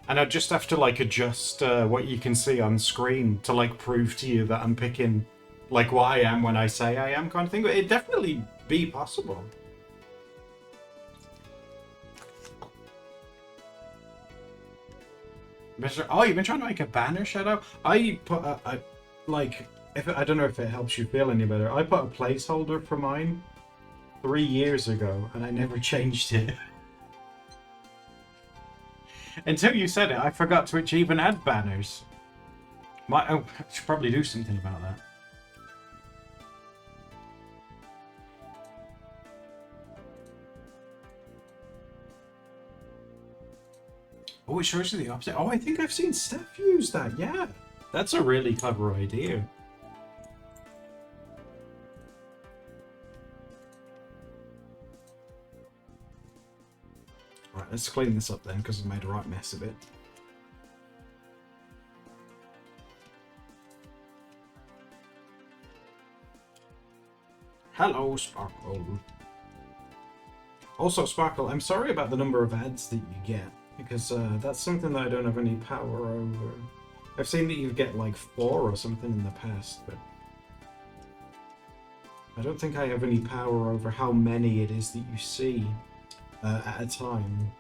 And I'd just have to, like, adjust what you can see on screen to, like, prove to you that I'm picking... like what I am when I say I am, kind of thing. But it'd definitely be possible. Oh, you've been trying to make a banner, Shadow? I put like, I don't know if it helps you feel any better. I put a placeholder for mine 3 years ago, and I never changed it. Until you said it, I forgot Twitch even had banners. I should probably do something about that. Oh, it shows you the opposite. Oh, I think I've seen Steph use that. Yeah, that's a really clever idea. Right, let's clean this up then, because I made a right mess of it. Hello, Sparkle. Also, Sparkle, I'm sorry about the number of ads that you get. Because that's something that I don't have any power over. I've seen that you get like 4 or something in the past, but I don't think I have any power over how many it is that you see at a time.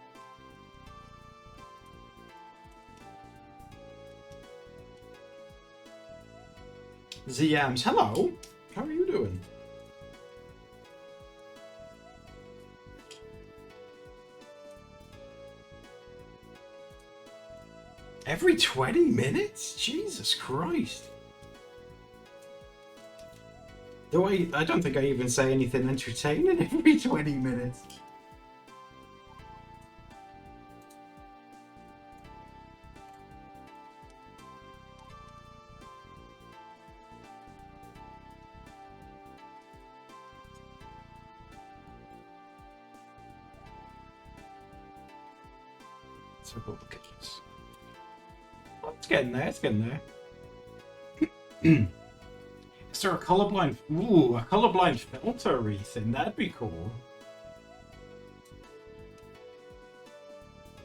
ZMs, hello! How are you doing? Every 20 minutes? Jesus Christ. Though I don't think I even say anything entertaining every 20 minutes. Let's have a look at this. Oh, it's getting there, it's getting there. Is there a colorblind... Ooh, a colorblind filter thing? That'd be cool.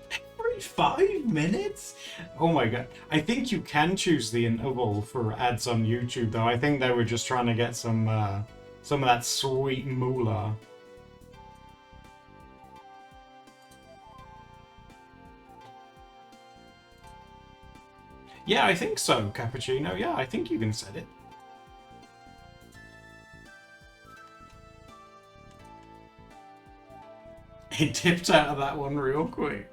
Every 5 minutes? Oh my god. I think you can choose the interval for ads on YouTube, though. I think they were just trying to get some of that sweet moolah. Yeah, I think so, Cappuccino. Yeah, I think you can set it. He dipped out of that one real quick.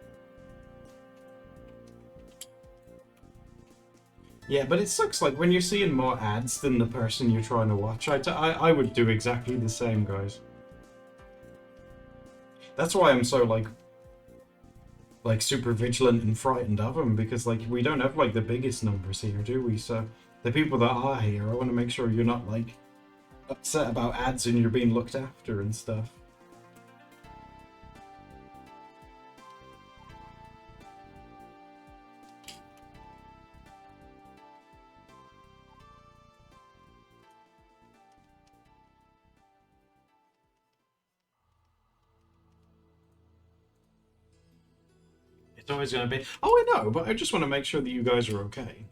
Yeah, but it sucks, like, when you're seeing more ads than the person you're trying to watch. I would do exactly the same, guys. That's why I'm so, like like super vigilant and frightened of them, because like we don't have like the biggest numbers here, do we? So the people that are here, I want to make sure you're not like upset about ads and you're being looked after and stuff. It's always going to be, oh, I know, but I just want to make sure that you guys are okay.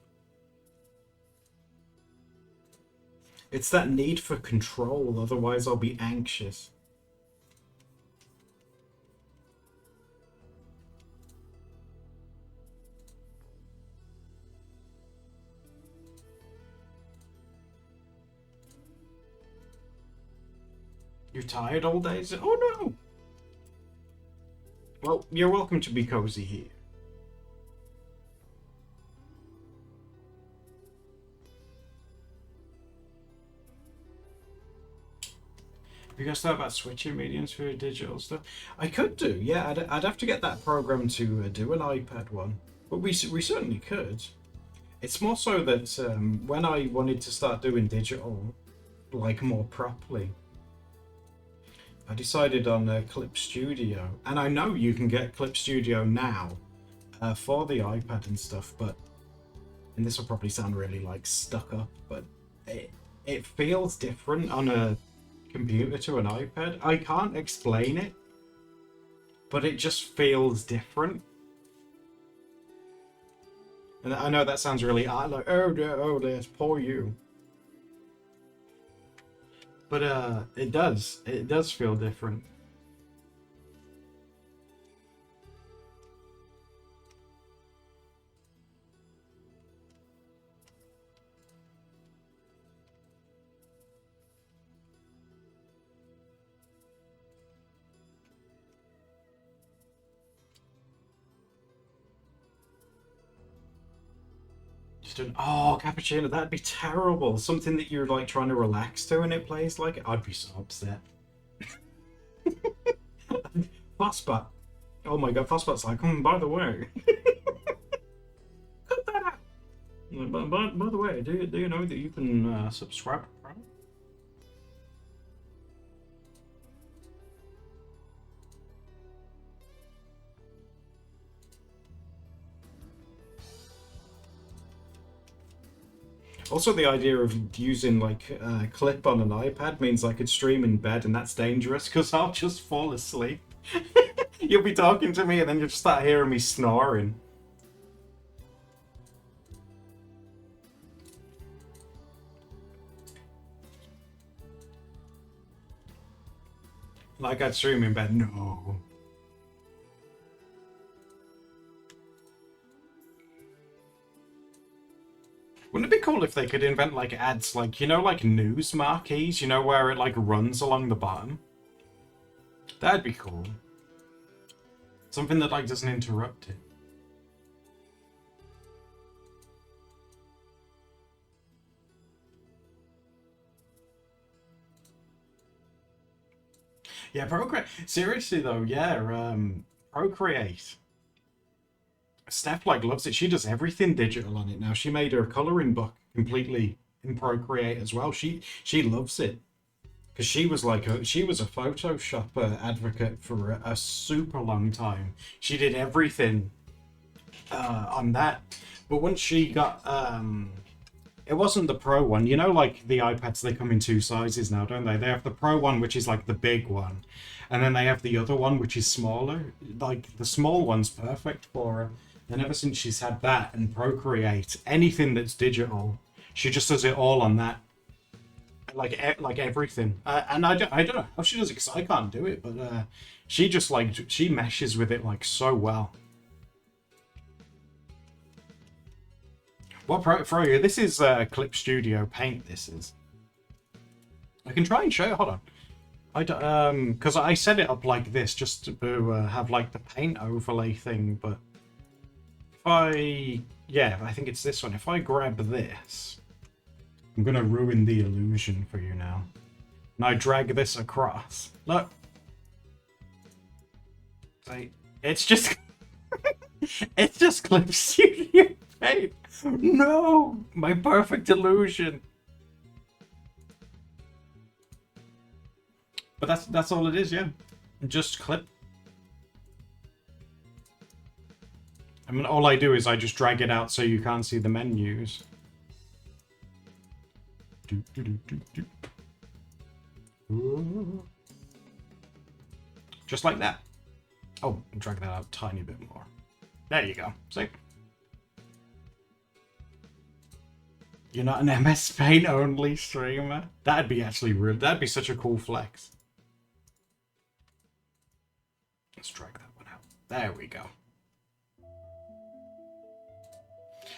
It's that need for control, otherwise I'll be anxious. You're tired all day? Oh no! Well, you're welcome to be cozy here. Have you guys thought about switching mediums for digital stuff? I could do, yeah. I'd have to get that program to do an iPad one, but we certainly could. It's more so that when I wanted to start doing digital, like more properly, I decided on Clip Studio, and I know you can get Clip Studio now for the iPad and stuff, but, and this will probably sound really like stuck up, but it feels different on a computer to an iPad. I can't explain it, but it just feels different. And I know that sounds really like, oh, there's poor you. But it does feel different. Oh, cappuccino, that'd be terrible. Something that you're like trying to relax to and it plays like it. I'd be so upset. Fastbot. Oh my god, Fastbot's like, by the way. Cut that out. By the way, do you know that you can subscribe to Prime? Also, the idea of using like a clip on an iPad means I could stream in bed, and that's dangerous because I'll just fall asleep. You'll be talking to me, and then you'll just start hearing me snoring. Like I'd stream in bed. No. Wouldn't it be cool if they could invent like ads, like, you know, like news marquees, you know, where it like runs along the bottom? That'd be cool. Something that like doesn't interrupt it. Yeah, Procreate. Seriously though, yeah, Procreate. Steph like loves it. She does everything digital on it now. She made her coloring book completely in Procreate as well. She loves it because she was like she was a Photoshop advocate for a super long time. She did everything on that, but once she got it wasn't the Pro one. You know, like the iPads, they come in two sizes now, don't they? They have the Pro one, which is like the big one, and then they have the other one, which is smaller. Like the small one's perfect for her. And ever since she's had that and Procreate, anything that's digital, she just does it all on that. Like everything. And I don't know how she does it because I can't do it, but she just like, she meshes with it like so well. What pro you? This is Clip Studio Paint. This is. I can try and show you. Hold on. I don't because I set it up like this just to have like the paint overlay thing, but. Yeah, I think it's this one. If I grab this, I'm gonna ruin the illusion for you now. And I drag this across. Look. See, it's just It just clips Studio Paint. No, my perfect illusion. But that's all it is, yeah. Just clip. I mean, all I do is I just drag it out so you can't see the menus. Just like that. Oh, drag that out a tiny bit more. There you go. See? You're not an MS Paint only streamer? That'd be actually real. That'd be such a cool flex. Let's drag that one out. There we go.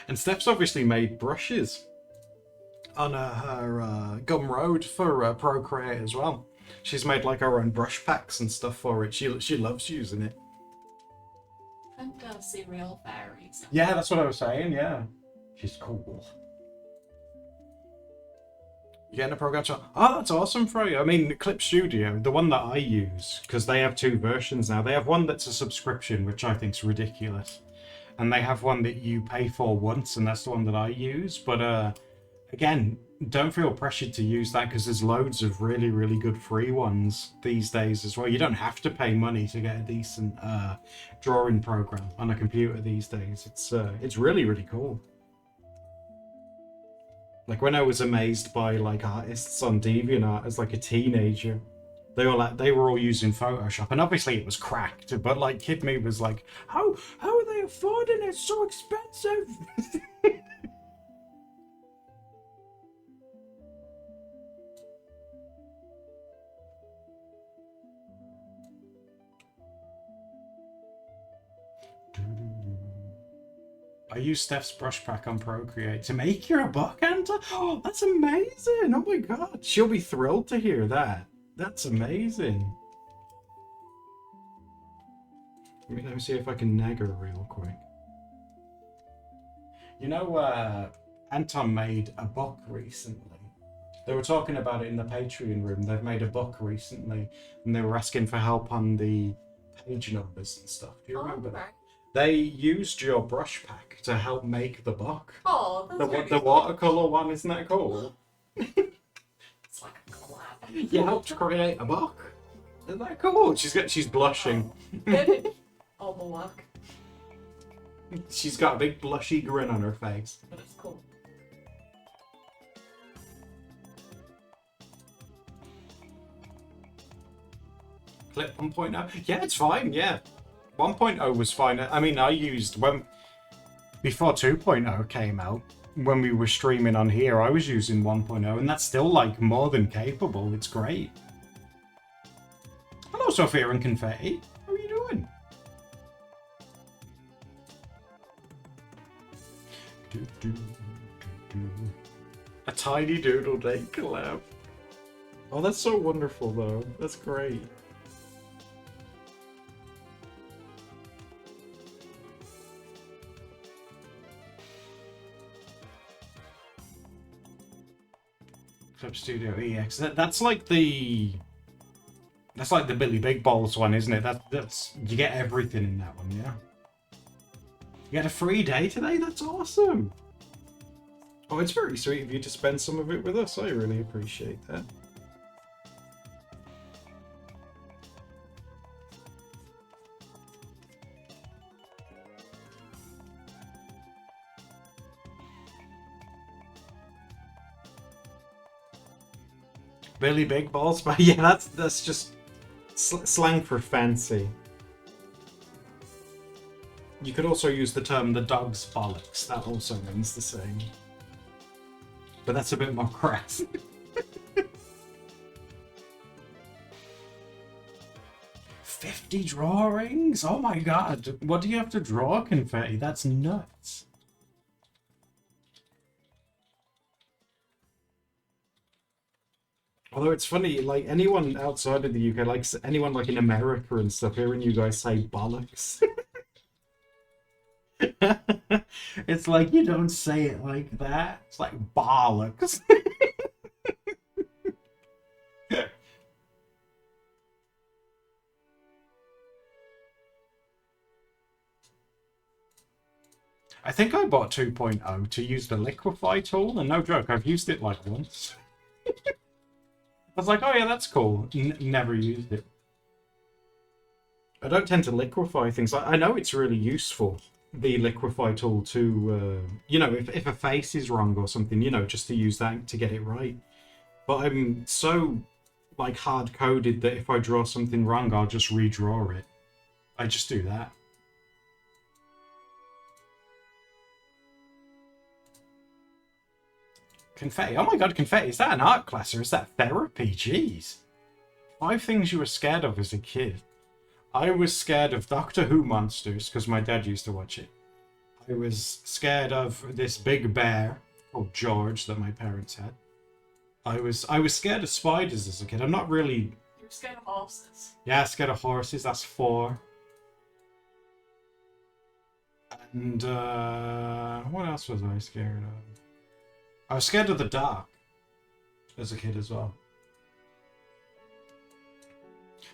And Steph's obviously made brushes on her Gumroad for Procreate as well. She's made like her own brush packs and stuff for it. She loves using it. And cereal fairies. Yeah, that's what I was saying, yeah. She's cool. You getting a program? Oh, that's awesome for you. I mean, Clip Studio, the one that I use, because they have two versions now. They have one that's a subscription, which I think's ridiculous. And they have one that you pay for once, and that's the one that I use. But again, don't feel pressured to use that because there's loads of really, really good free ones these days as well. You don't have to pay money to get a decent drawing program on a computer these days. It's really, really cool. Like when I was amazed by like artists on DeviantArt as like a teenager, they were all using Photoshop, and obviously it was cracked. But like Kid Me was like, how are they affording it? It's so expensive. I use Steph's brush pack on Procreate to make you a book, Anta. Oh, that's amazing! Oh my god, she'll be thrilled to hear that. That's amazing. Let me see if I can nag her real quick. You know, Anton made a book recently. They were talking about it in the Patreon room. They've made a book recently, and they were asking for help on the page numbers and stuff. Do you remember that? They used your brush pack to help make the book. Oh, that's the cool. watercolor one, isn't that cool? It's like a collab. You helped create a book. Isn't that cool? She's blushing. All the luck. She's got a big blushy grin on her face. But it's cool. Clip 1.0. Yeah, it's fine. Yeah, 1.0 was fine. I mean, I used before 2.0 came out. When we were streaming on here, I was using 1.0, and that's still like more than capable. It's great. Hello, Sophia and Confetti. How are you doing? A tiny doodle day collab. Oh, that's so wonderful, though. That's great. Clip Studio EX. That's like the Billy Big Balls one, isn't it? That's you get everything in that one, yeah. You get a free day today? That's awesome. Oh, it's very sweet of you to spend some of it with us. I really appreciate that. Billy Big Balls, but yeah, that's just slang for fancy. You could also use the term the dog's bollocks. That also means the same. But that's a bit more crass. 50 drawings? Oh my god. What do you have to draw, Confetti? That's nuts. Although it's funny, like anyone outside of the UK, like anyone like in America and stuff, hearing you guys say bollocks. It's like, you don't say it like that. It's like bollocks. I think I bought 2.0 to use the liquefy tool, and no joke, I've used it like once. I was like, oh yeah, that's cool. Never used it. I don't tend to liquefy things. I know it's really useful, the liquefy tool, to, you know, if a face is wrong or something, you know, just to use that to get it right. But I'm so, like, hard-coded that if I draw something wrong, I'll just redraw it. I just do that. Confetti. Oh my god, confetti. Is that an art class or is that therapy? Jeez. 5 things you were scared of as a kid. I was scared of Doctor Who monsters because my dad used to watch it. I was scared of this big bear called George that my parents had. I was scared of spiders as a kid. I'm not really... You're scared of horses. Yeah, scared of horses. That's 4. And what else was I scared of? I was scared of the dark as a kid as well.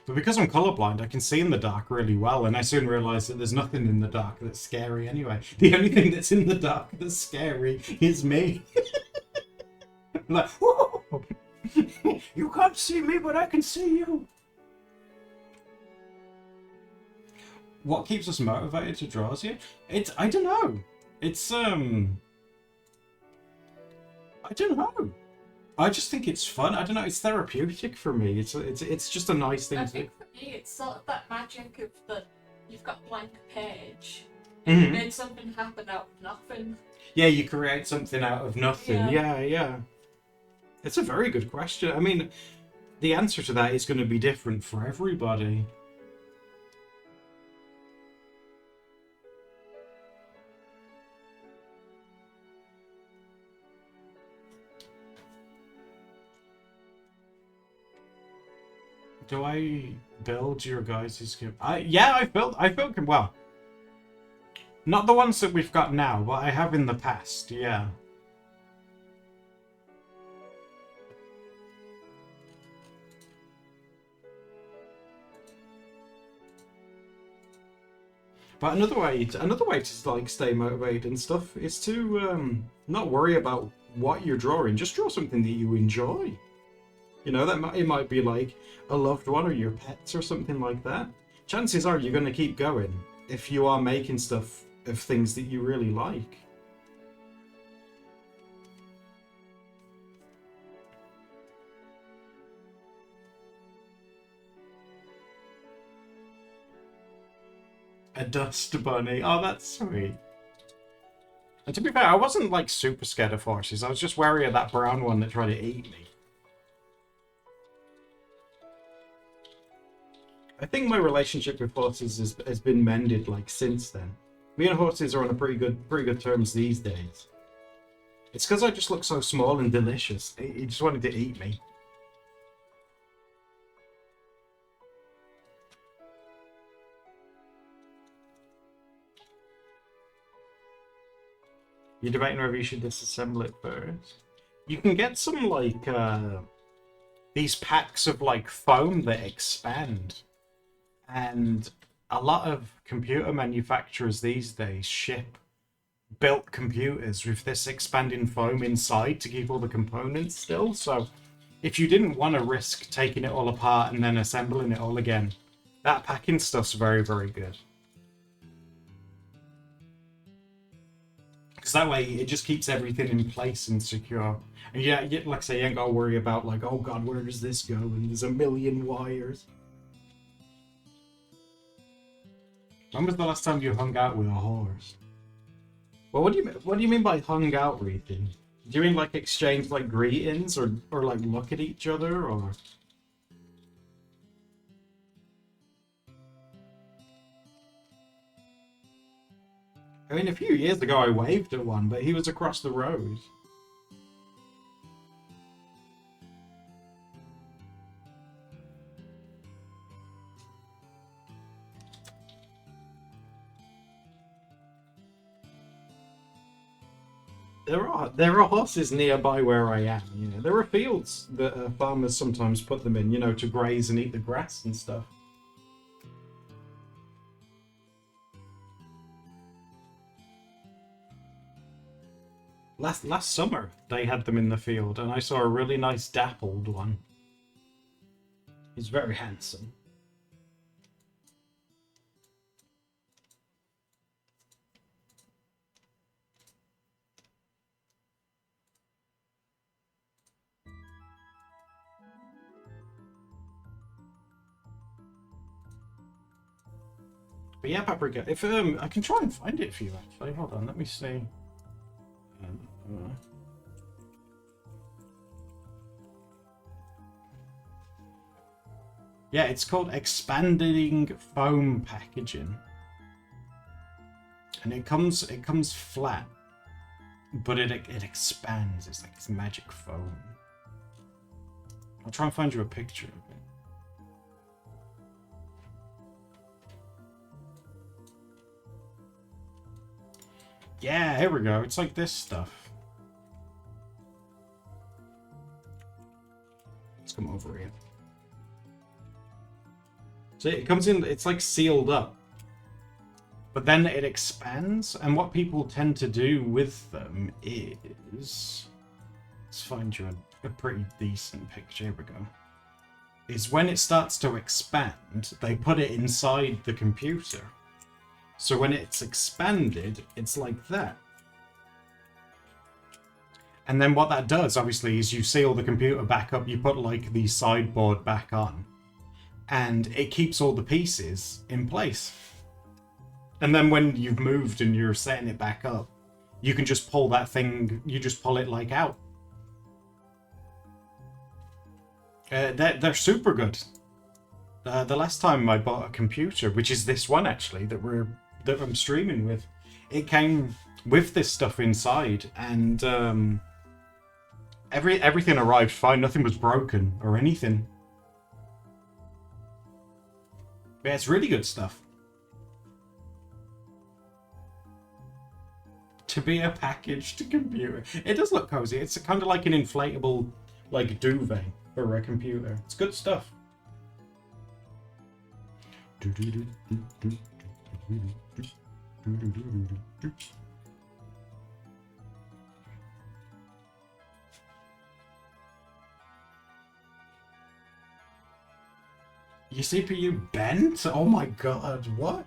But because I'm colorblind, I can see in the dark really well, and I soon realised that there's nothing in the dark that's scary anyway. The only thing that's in the dark that's scary is me. I'm like, whoa! You can't see me, but I can see you. What keeps us motivated to draw here? I don't know. It's I don't know. I just think it's fun. I don't know. It's therapeutic for me. It's just a nice thing I to do. think for me, it's sort of that magic of that you've got a blank page. Mhm. You made something happen out of nothing. Yeah, you create something out of nothing. Yeah. Yeah. It's a very good question. I mean, the answer to that is going to be different for everybody. Do I build your guys' script? Yeah, I've built well. Not the ones that we've got now, but I have in the past, yeah. But another way to like stay motivated and stuff is to not worry about what you're drawing. Just draw something that you enjoy. You know, it might be like a loved one or your pets or something like that. Chances are you're going to keep going if you are making stuff of things that you really like. A dust bunny. Oh, that's sweet. And to be fair, I wasn't like super scared of horses. I was just wary of that brown one that tried to eat me. I think my relationship with horses has been mended like since then. Me and horses are on a pretty good terms these days. It's because I just look so small and delicious. He just wanted to eat me. You're debating whether you should disassemble it first. You can get some like these packs of like foam that expand. And a lot of computer manufacturers these days ship built computers with this expanding foam inside to keep all the components still. So if you didn't want to risk taking it all apart and then assembling it all again, that packing stuff's very, very good. Because that way it just keeps everything in place and secure. And yeah, like I say, you ain't got to worry about like, oh god, where does this go? And there's a million wires. When was the last time you hung out with a horse? Well, what do you mean by hung out, Ethan? Do you mean like exchange like greetings or like look at each other or? I mean, a few years ago I waved at one, but he was across the road. There are horses nearby where I am. You know, there are fields that farmers sometimes put them in, you know, to graze and eat the grass and stuff. Last summer they had them in the field, and I saw a really nice dappled one. He's very handsome. But yeah, Paprika. If I can try and find it for you actually. Hold on, let me see. Yeah, it's called expanding foam packaging, and it comes flat, but it expands. It's like this magic foam. I'll try and find you a picture of it. Yeah, here we go. It's like this stuff. Let's come over here. So it comes in, it's like sealed up. But then it expands, and what people tend to do with them is... Let's find you a pretty decent picture. Here we go. Is when it starts to expand, they put it inside the computer. So when it's expanded, it's like that. And then what that does, obviously, is you seal the computer back up, you put like the sideboard back on, and it keeps all the pieces in place. And then when you've moved and you're setting it back up, you can just pull that thing, you just pull it like out. They're super good. The last time I bought a computer, which is this one actually, that I'm streaming with, it came with this stuff inside, and everything arrived fine. Nothing was broken or anything. Yeah, it's really good stuff. To be a packaged computer, it does look cozy. It's kind of like an inflatable, like duvet for a computer. It's good stuff. Your CPU bent? Oh my god, what?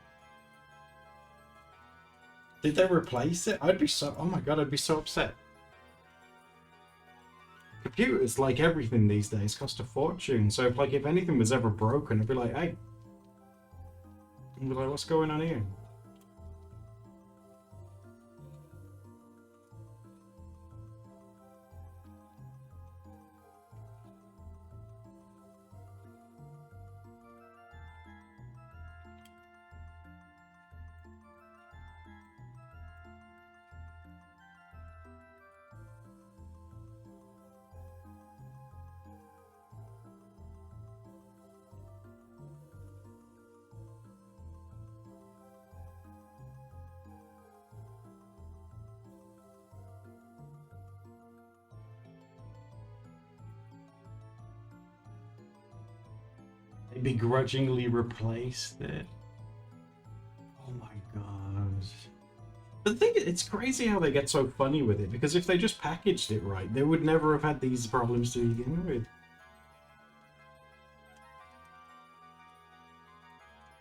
Did they replace it? I'd be so... Oh my god, I'd be so upset. Computers, like everything these days, cost a fortune. So if anything was ever broken, I'd be like, hey. I'd be like, what's going on here? They begrudgingly replaced it. Oh my god. But the thing is, it's crazy how they get so funny with it, because if they just packaged it right, they would never have had these problems to begin with.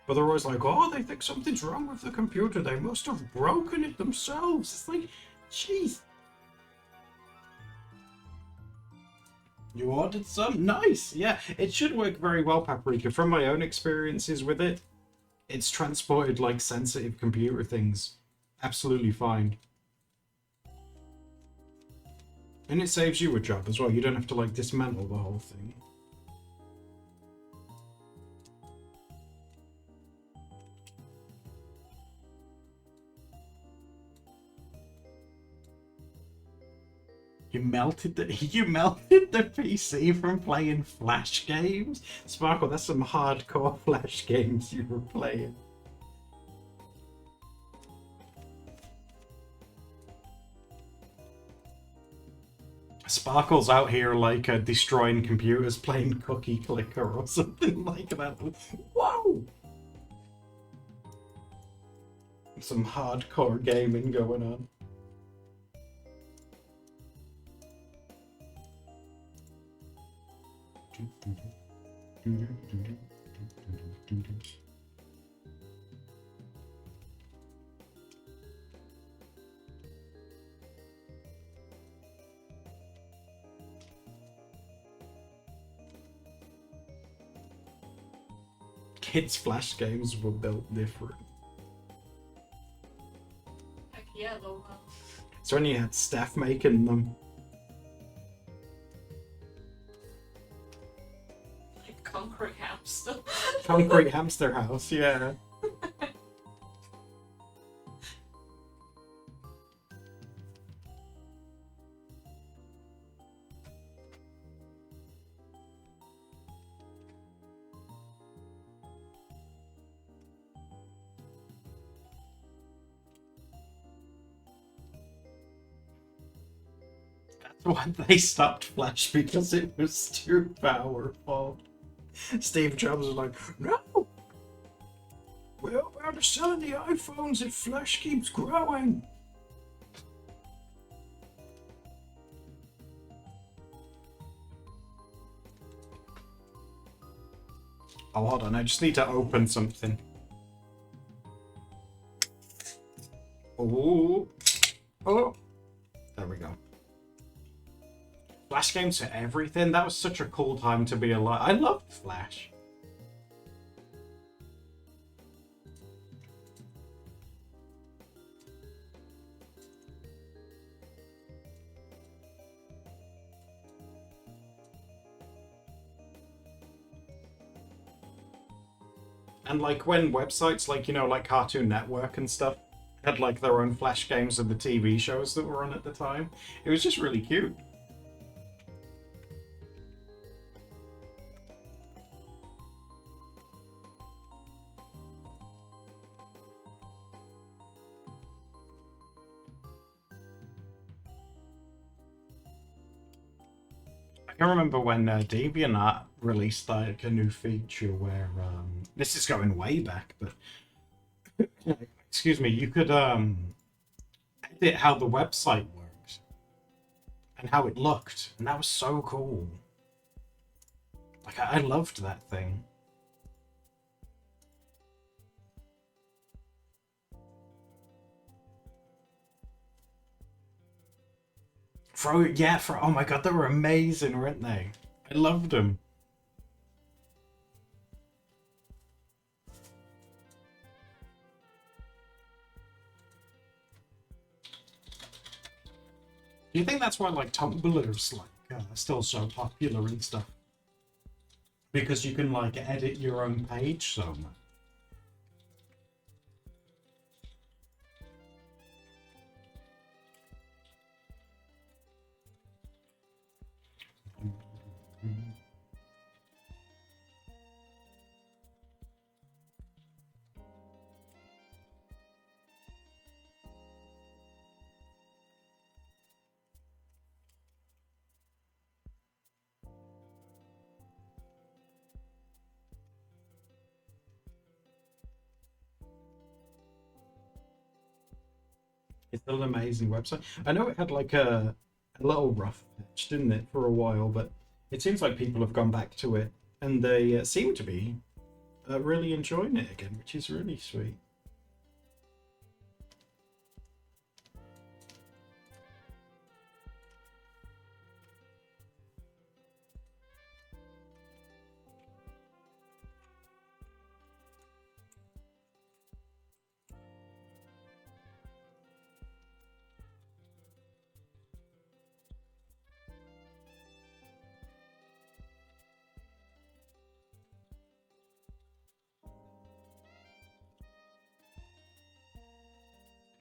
But they're always like, oh, they think something's wrong with the computer. They must have broken it themselves. It's like, jeez. You ordered some? Nice! Yeah, it should work very well, Paprika. From my own experiences with it, it's transported like sensitive computer things absolutely fine. And it saves you a job as well. You don't have to like dismantle the whole thing. You melted the PC from playing Flash games? Sparkle, that's some hardcore Flash games you were playing. Sparkle's out here like destroying computers, playing Cookie Clicker or something like that. Whoa! Some hardcore gaming going on. Kids' Flash games were built different. Heck yeah, though. So when you had staff making them. Like concrete hamster. Concrete hamster house, yeah. That's why they stopped Flash, because it was too powerful. Steve Jobs was like, no! Well, we're selling the iPhones if Flash keeps growing. Oh, hold on, I just need to open something. Oh, oh, there we go. Flash games for everything. That was such a cool time to be alive. I loved Flash. And like when websites like, you know, like Cartoon Network and stuff had like their own Flash games of the TV shows that were on at the time, it was just really cute. I can remember when DeviantArt released like a new feature where this is going way back, but excuse me, you could edit how the website worked and how it looked, and that was so cool. Like I loved that thing. Oh my god, they were amazing, weren't they? I loved them. Do you think that's why like Tumblr's like still so popular and stuff? Because you can like edit your own page so much. It's still an amazing website. I know it had like a little rough patch, didn't it, for a while, but it seems like people have gone back to it and they seem to be really enjoying it again, which is really sweet.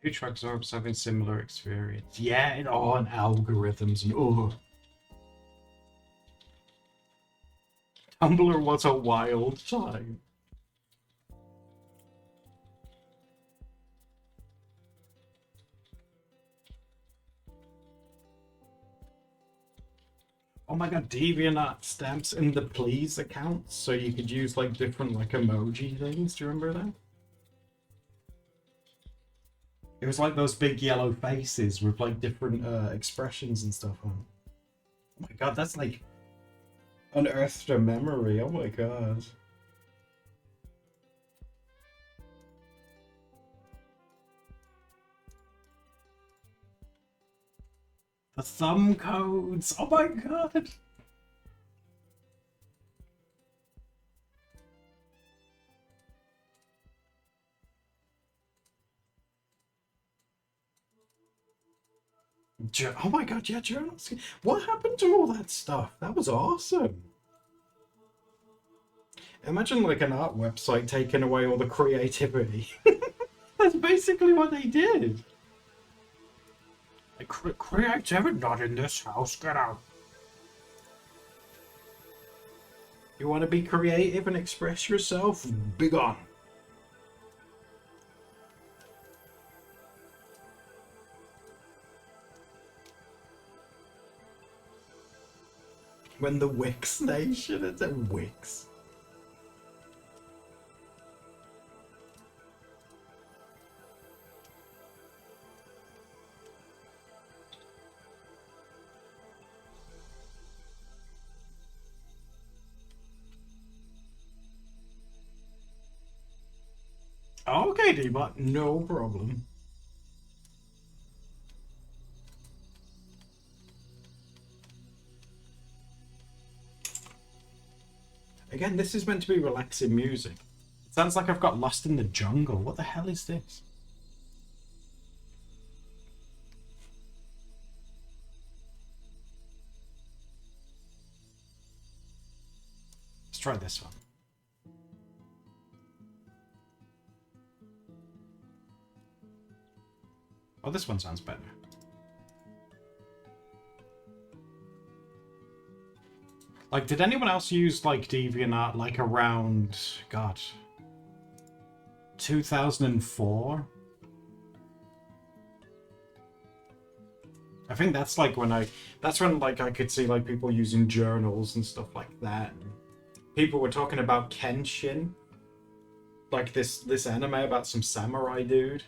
Two trucks are having similar experience. Yeah, and algorithms and Tumblr was a wild time. Oh my god, DeviantArt stamps in the please accounts, so you could use like different like emoji things. Do you remember that? It was like those big yellow faces with like different expressions and stuff on. Oh my god, that's like Unearthed a memory. Oh my god. The thumb codes. Oh my god. Oh my god, yeah, journals. What happened to all that stuff? That was awesome. Imagine like an art website taking away all the creativity. That's basically what they did. Like, creativity not in this house. Get out. You want to be creative and express yourself? Be gone. When the Wix Nation, it's a Wix. Okay, D-Bot, no problem. Again, this is meant to be relaxing music. It sounds like I've got lost in the jungle. What the hell is this? Let's try this one. Oh, this one sounds better. Like, did anyone else use, like, DeviantArt, like, around, God, 2004? I think that's, like, that's when, like, I could see, like, people using journals and stuff like that. People were talking about Kenshin. Like, this anime about some samurai dude.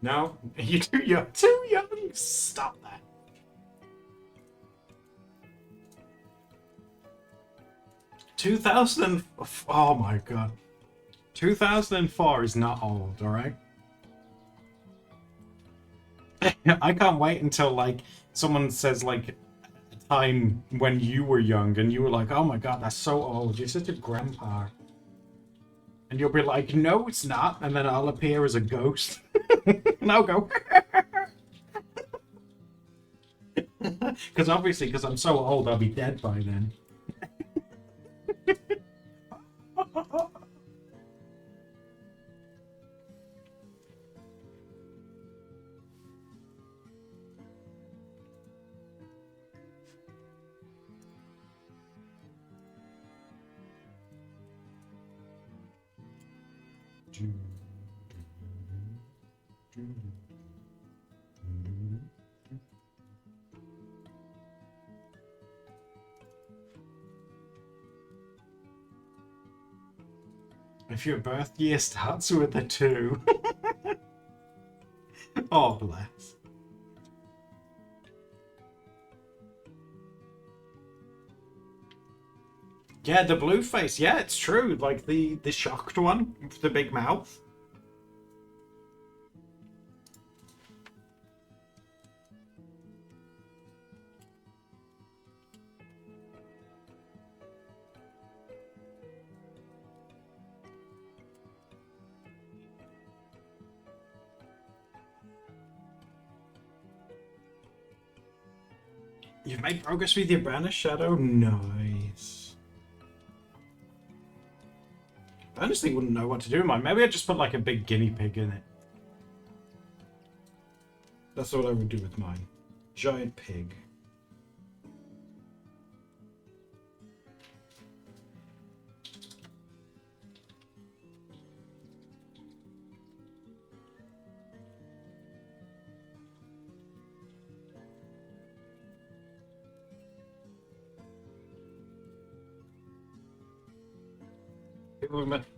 No? You're too young. Too young? Stop that. Oh my god. 2004 is not old, alright? I can't wait until, like, someone says, like, a time when you were young and you were like, oh my god, that's so old. You're such a grandpa. And you'll be like, no, it's not. And then I'll appear as a ghost. And I'll go. Because obviously, because I'm so old, I'll be dead by then. If your birth year starts with a 2. Oh, bless. Yeah, the blue face. Yeah, it's true. Like the shocked one with the big mouth. You've made progress with your banished shadow? Nice. I honestly wouldn't know what to do with mine. Maybe I'd just put like a big guinea pig in it. That's what I would do with mine. Giant pig.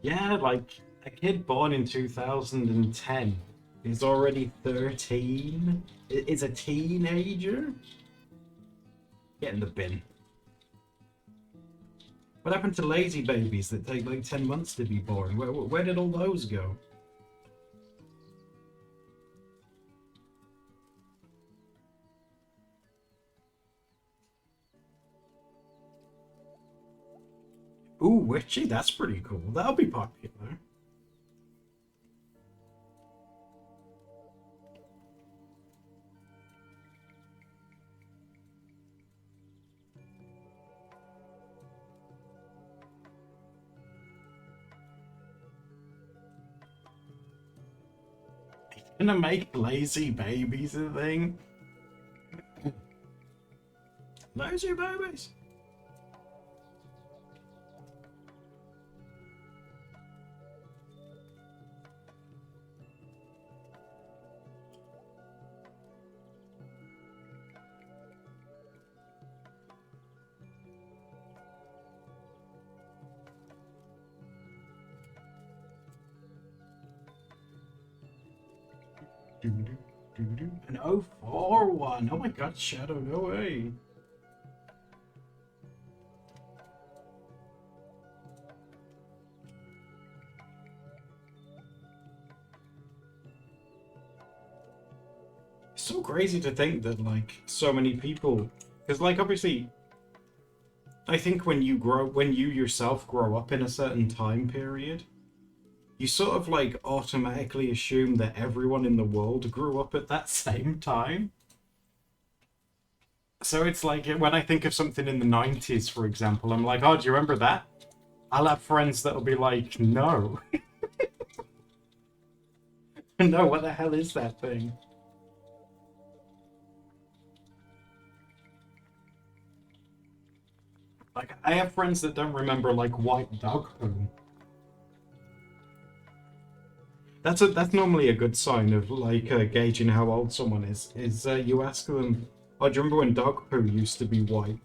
Yeah, like a kid born in 2010 He's already 13. Is a teenager. Get in the bin. What happened to lazy babies that take like 10 months to be born? Where did all those go? Ooh, witchy, that's pretty cool. That'll be popular. Gonna make lazy babies a thing? Lazy babies? An 04 one. Oh my god, Shadow, no way. It's so crazy to think that like so many people, because like obviously I think when you yourself grow up in a certain time period, you sort of like automatically assume that everyone in the world grew up at that same time. So it's like when I think of something in the 90s, for example, I'm like, oh, do you remember that? I'll have friends that'll be like, no. No, what the hell is that thing? Like, I have friends that don't remember, like, white dog poo. That's normally a good sign of, like, gauging how old someone is you ask them, oh, do you remember when dog poo used to be white?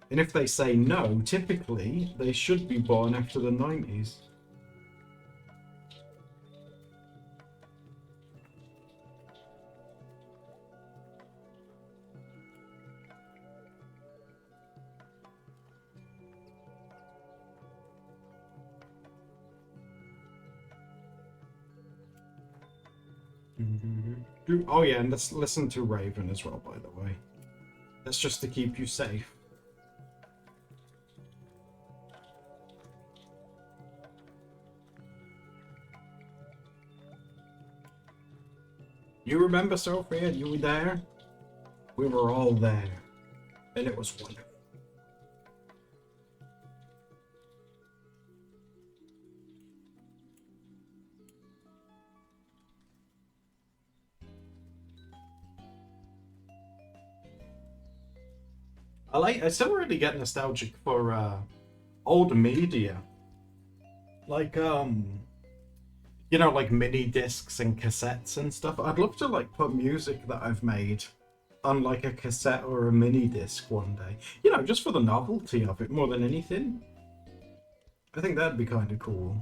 And if they say no, typically, they should be born after the 90s. Oh yeah, and let's listen to Raven as well, by the way. That's just to keep you safe. You remember, Sophia? You were there? We were all there. And it was wonderful. I still really get nostalgic for old media. Like you know, like mini discs and cassettes and stuff. I'd love to like put music that I've made on like a cassette or a mini disc one day. You know, just for the novelty of it more than anything. I think that'd be kind of cool.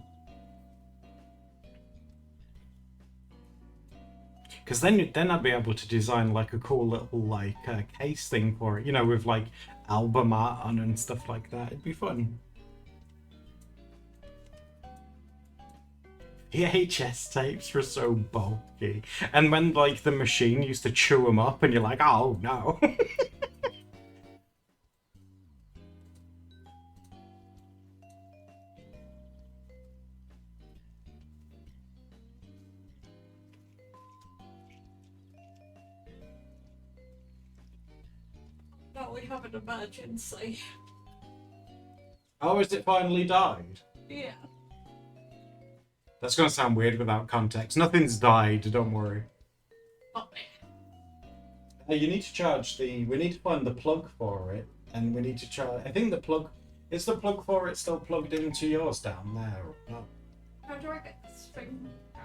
Because then I'd be able to design like a cool little like case thing for it, you know, with like album art on and stuff like that. It'd be fun. VHS tapes were so bulky, and when like the machine used to chew them up, and you're like, oh no. Now we have an emergency. Oh, has it finally died? Yeah. That's gonna sound weird without context. Nothing's died, don't worry. Okay. You need to charge the. We need to find the plug for it, and we need to charge. I think the plug. Is the plug for it still plugged into yours down there? Or not? How do I get this thing out?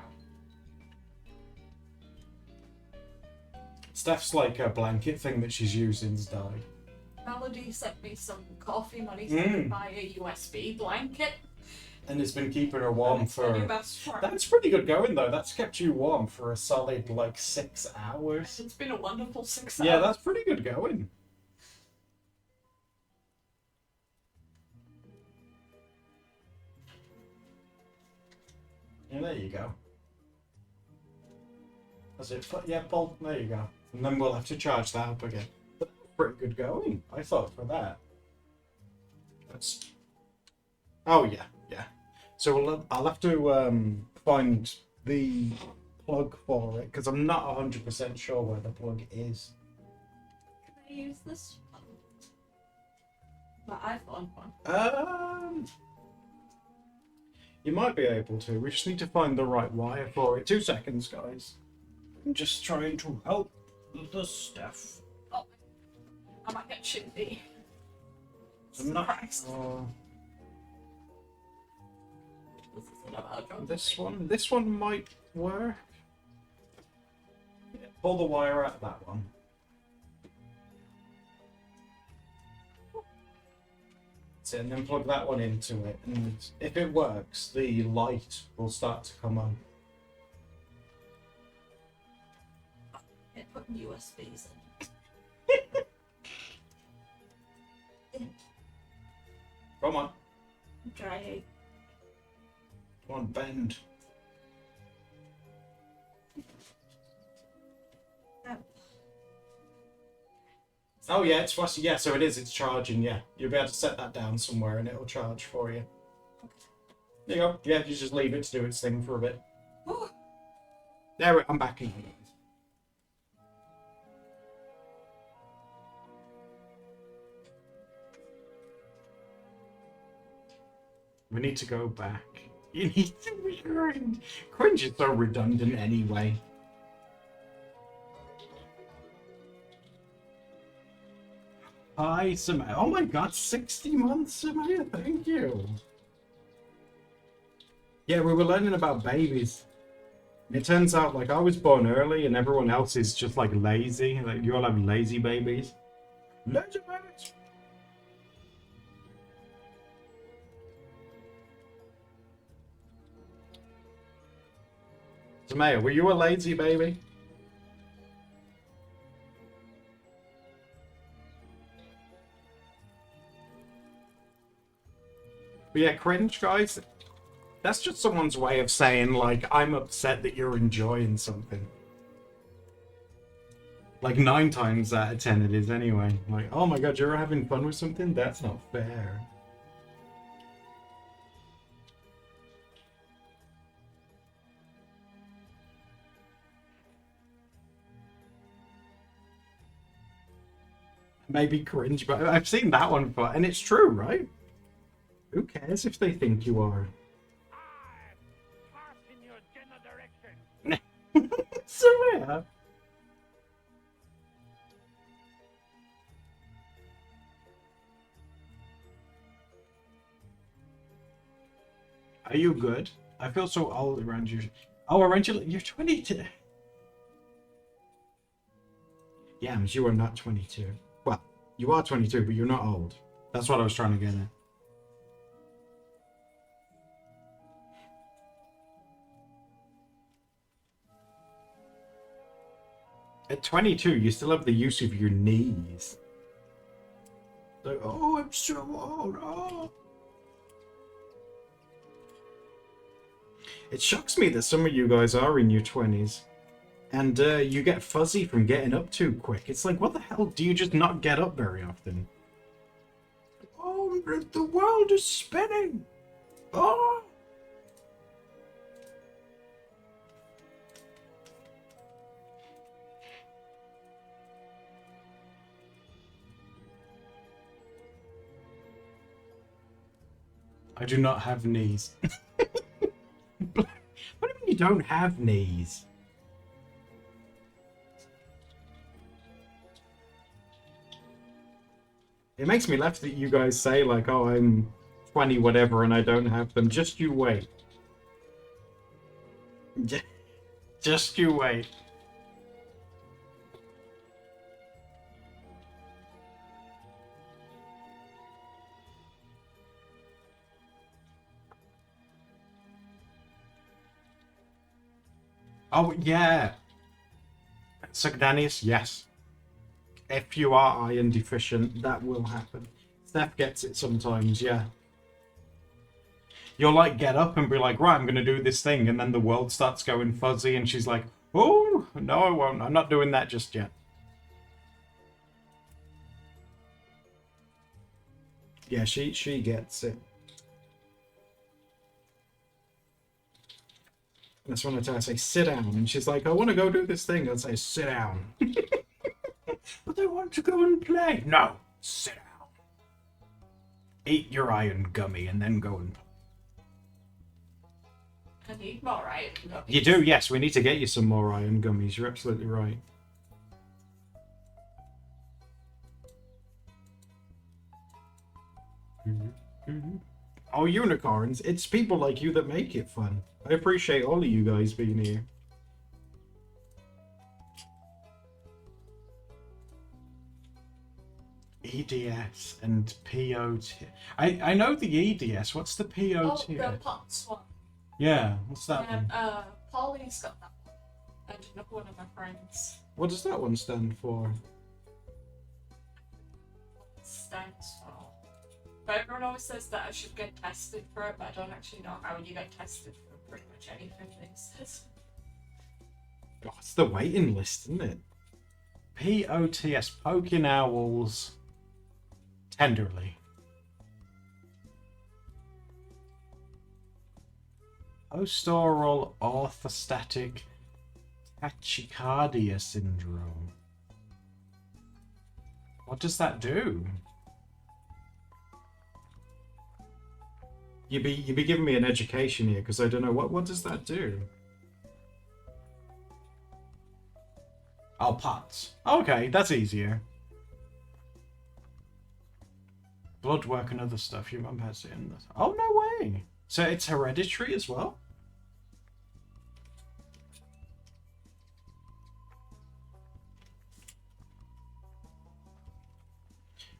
Steph's like a blanket thing that she's using's died. Melody sent me some coffee money so I could buy a USB blanket. And it's been keeping her warm It's my new for... best friend. That's pretty good going, though. That's kept you warm for a solid, like, 6 hours. It's been a wonderful 6 hours. Yeah, that's pretty good going. Yeah, there you go. That's it. Yeah, Paul, there you go. And then we'll have to charge that up again. But that's pretty good going, I thought, for that. That's... Oh, yeah, yeah. So I'll have to find the plug for it, because I'm not 100% sure where the plug is. Can I use this one? The iPhone one. You might be able to. We just need to find the right wire for it. 2 seconds, guys. I'm just trying to help the stuff. Oh, I might get chintzy. I'm not Christ. sure. This is This one might work. Yeah, pull the wire out of that one. So, and then plug that one into it, and if it works, the light will start to come on. I put USBs in. Come on. Try. Come on, bend. Oh yeah, it's flashy. Yeah, so it is. It's charging. Yeah, you'll be able to set that down somewhere, and it'll charge for you. There you go. Yeah, you just leave it to do its thing for a bit. There, I'm back in. We need to go back. You need to be cringe. Cringe is so redundant anyway. Hi, Samaya. Oh my god, 60 months, Samaya. Thank you. Yeah, we were learning about babies. It turns out, like, I was born early and everyone else is just, like, lazy. Like, you all have lazy babies. Lazy babies! Samaya, were you a lazy baby? But yeah, cringe, guys. That's just someone's way of saying, like, I'm upset that you're enjoying something. Like, 9 times out of 10 it is anyway. Like, oh my god, you're having fun with something? That's not fair. Maybe cringe, but I've seen that one before, and it's true, right? Who cares if they think you are? So yeah. Are you good? I feel so old around you. Oh, around you, you're 22. Yams, you are not 22. Well, you are 22, but you're not old. That's what I was trying to get at. At 22, you still have the use of your knees. Like, oh, I'm so old. Oh. It shocks me that some of you guys are in your 20s. And you get fuzzy from getting up too quick. It's like, what the hell? Do you just not get up very often? Oh, the world is spinning. Oh. I do not have knees. What do you mean you don't have knees? It makes me laugh that you guys say, like, oh, I'm 20 whatever and I don't have them. Just you wait. Just you wait. Oh, yeah. Sugdanius, yes. If you are iron deficient, that will happen. Steph gets it sometimes, yeah. You'll like get up and be like, right, I'm going to do this thing, and then the world starts going fuzzy, and she's like, oh, no, I won't. I'm not doing that just yet. Yeah, she gets it. That's when I tell her, I say, sit down. And she's like, I want to go do this thing. I'd say, sit down. But I want to go and play. No, sit down. Eat your iron gummy and then go and play. I need more iron gummies. You do, yes. We need to get you some more iron gummies. You're absolutely right. Oh, unicorns. It's people like you that make it fun. I appreciate all of you guys being here. EDS and POT. I know the EDS. What's the POT? Oh, the POTS one. Yeah, what's that one? Polly's got that one. And another one of my friends. What does that one stand for? Stands for. But everyone always says that I should get tested for it, but I don't actually know how you get tested for pretty much anything these days. Oh, it's the waiting list, isn't it? POTS, poking owls tenderly. Postoral orthostatic tachycardia syndrome. What does that do? You be giving me an education here because I don't know what does that do. Oh, POTS. Okay, that's easier. Blood work and other stuff. Your mum has it in this. Oh, no way. So it's hereditary as well?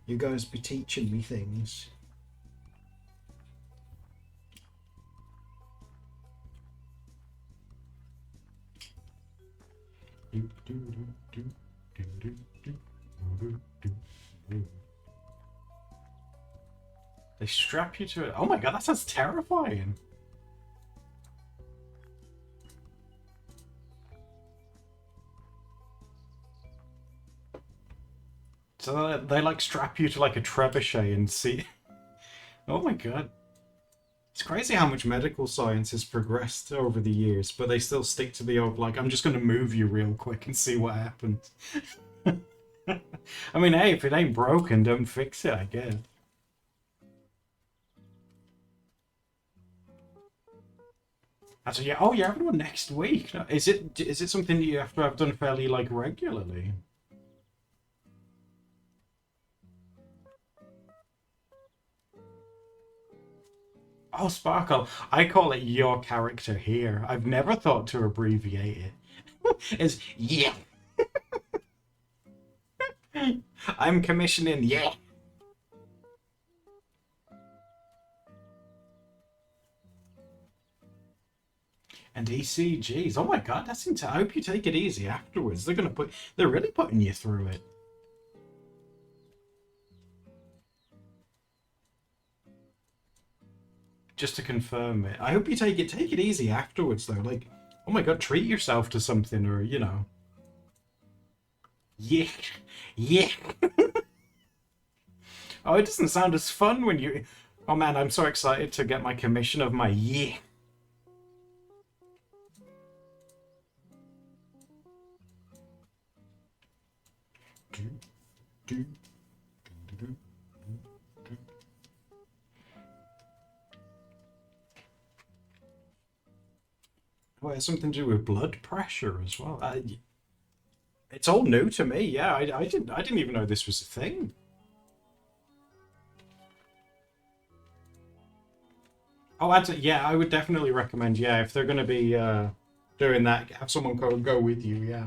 You guys be teaching me things. They strap you to it. Oh my god, that sounds terrifying. So they like strap you to like a trebuchet and see. Oh my god. It's crazy how much medical science has progressed over the years, but they still stick to the old, like, I'm just going to move you real quick and see what happens. I mean, hey, if it ain't broken, don't fix it, I guess. So, yeah, oh, you're having one next week. Is it something that you have to have done fairly, like, regularly? Oh, Sparkle. I call it your character here. I've never thought to abbreviate it. It's yeah. I'm commissioning yeah. And ECGs. Oh my god, that's intense. I hope you take it easy afterwards. They're really putting you through it. Just to confirm it. I hope you take it easy afterwards though. Like, oh my god, treat yourself to something, or you know. Yeah. Yeah. Oh, it doesn't sound as fun when you. Oh man, I'm so excited to get my commission of my yeah. Oh, it has something to do with blood pressure as well. It's all new to me. Yeah, I didn't even know this was a thing. Oh, yeah, I would definitely recommend. Yeah, if they're going to be doing that, have someone go with you. Yeah,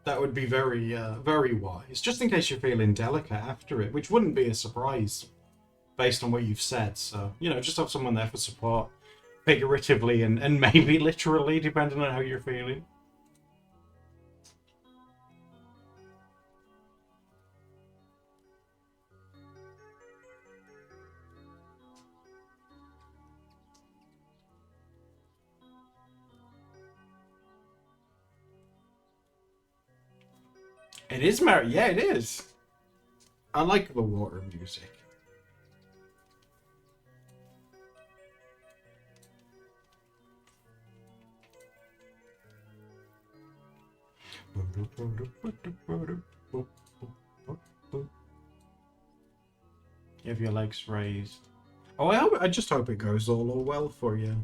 that would be very very wise. Just in case you're feeling delicate after it, which wouldn't be a surprise based on what you've said. So you know, just have someone there for support. figuratively and maybe literally, depending on how you're feeling. It is Mary. Yeah, it is. I like the water music. You have your legs raised. Oh, I just hope it goes all well for you.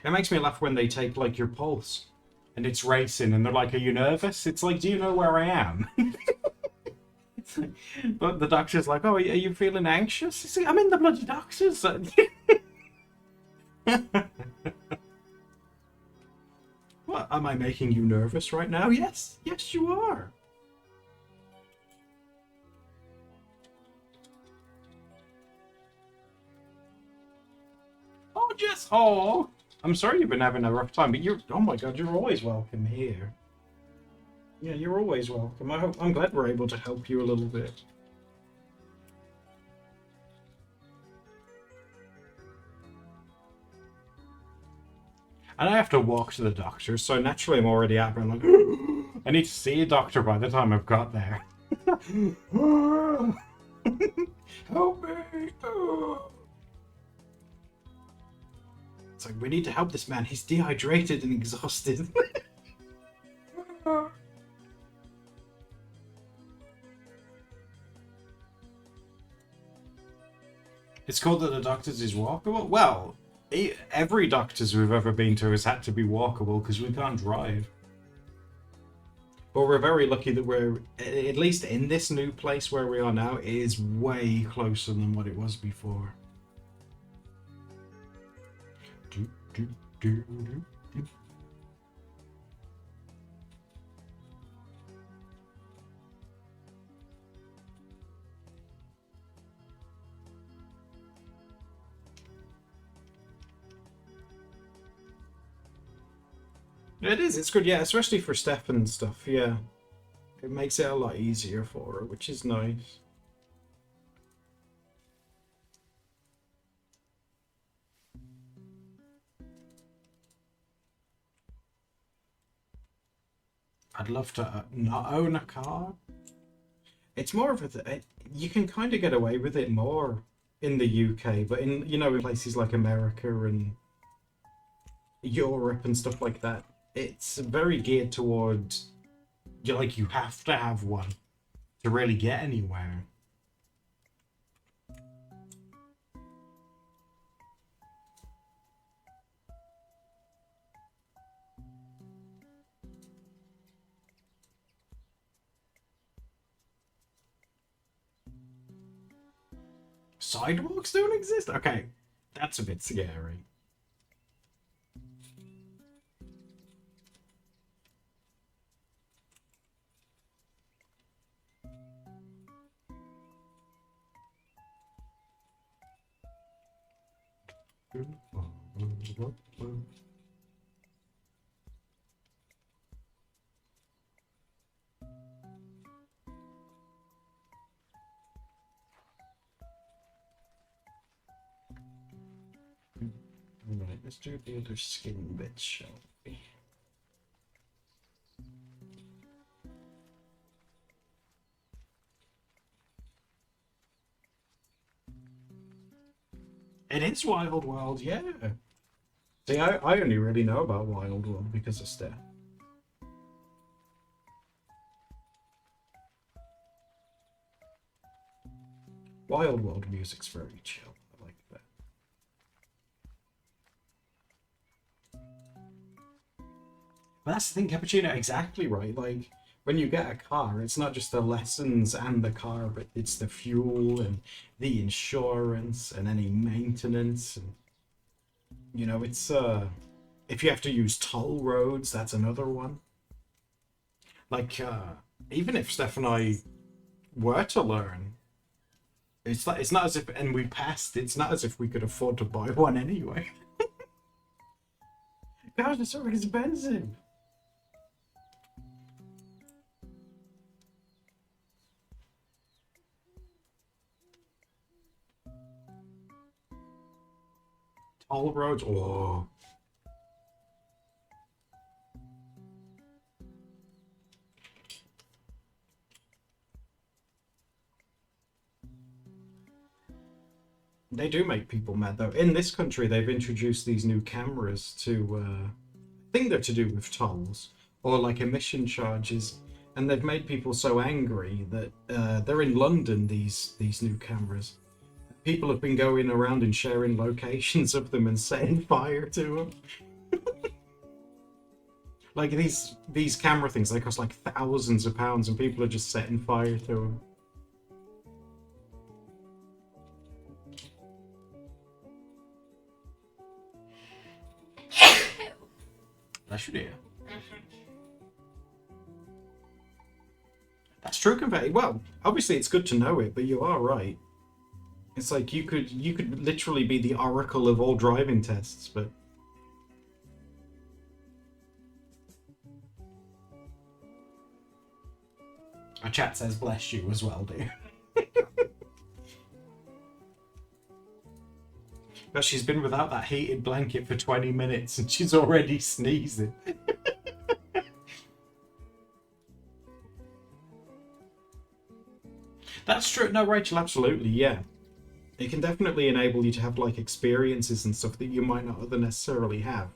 It makes me laugh when they take like your pulse and it's racing and they're like, "Are you nervous?" It's like, "Do you know where I am?" But the doctor's like, "Oh, are you feeling anxious?" You see, I'm in the bloody doctor's. What, am I making you nervous right now? Yes, yes, you are. Oh, just oh. I'm sorry you've been having a rough time, but you're, oh my god, you're always welcome here. Yeah, you're always welcome. I'm glad we're able to help you a little bit. And I have to walk to the doctor, so naturally I'm already out there like, I need to see a doctor by the time I've got there. Help me! It's like, we need to help this man. He's dehydrated and exhausted. It's called that the doctor's is walkable? Well, every doctor's we've ever been to has had to be walkable because we can't drive. But we're very lucky that we're, at least in this new place where we are now, it is way closer than what it was before. It is, it's good, yeah, especially for Steph and stuff, yeah. It makes it a lot easier for her, which is nice. I'd love to not own a car. It's more of a, you can kind of get away with it more in the UK, but in, you know, in places like America and Europe and stuff like that, it's very geared towards, like, you have to have one to really get anywhere. Sidewalks don't exist? Okay, that's a bit scary. Alright, let's do the other skin bits, shall we? It is Wild World, yeah. See, I only really know about Wild World because of Steph. Wild World music's very chill. I like that. But that's the thing, Cappuccino, exactly right. Like, when you get a car, it's not just the lessons and the car, but it's the fuel and the insurance and any maintenance. And, you know, it's, if you have to use toll roads, that's another one. Like, even if Steph and I were to learn, It's not as if, and we passed. It's not as if we could afford to buy one anyway. Gosh, it's so expensive. Toll roads. Oh. They do make people mad, though. In this country, they've introduced these new cameras to, I think they're to do with tolls or like emission charges, and they've made people so angry that they're in London. These new cameras. People have been going around and sharing locations of them and setting fire to them. Like these camera things, they cost like thousands of pounds, and people are just setting fire to them. Bless you, dear. That's true, confetti. Well, obviously it's good to know it, but you are right. It's like you could literally be the oracle of all driving tests, but our chat says bless you as well, dear. But she's been without that heated blanket for 20 minutes and she's already sneezing. That's true. No, Rachel, absolutely, yeah. It can definitely enable you to have like experiences and stuff that you might not necessarily have.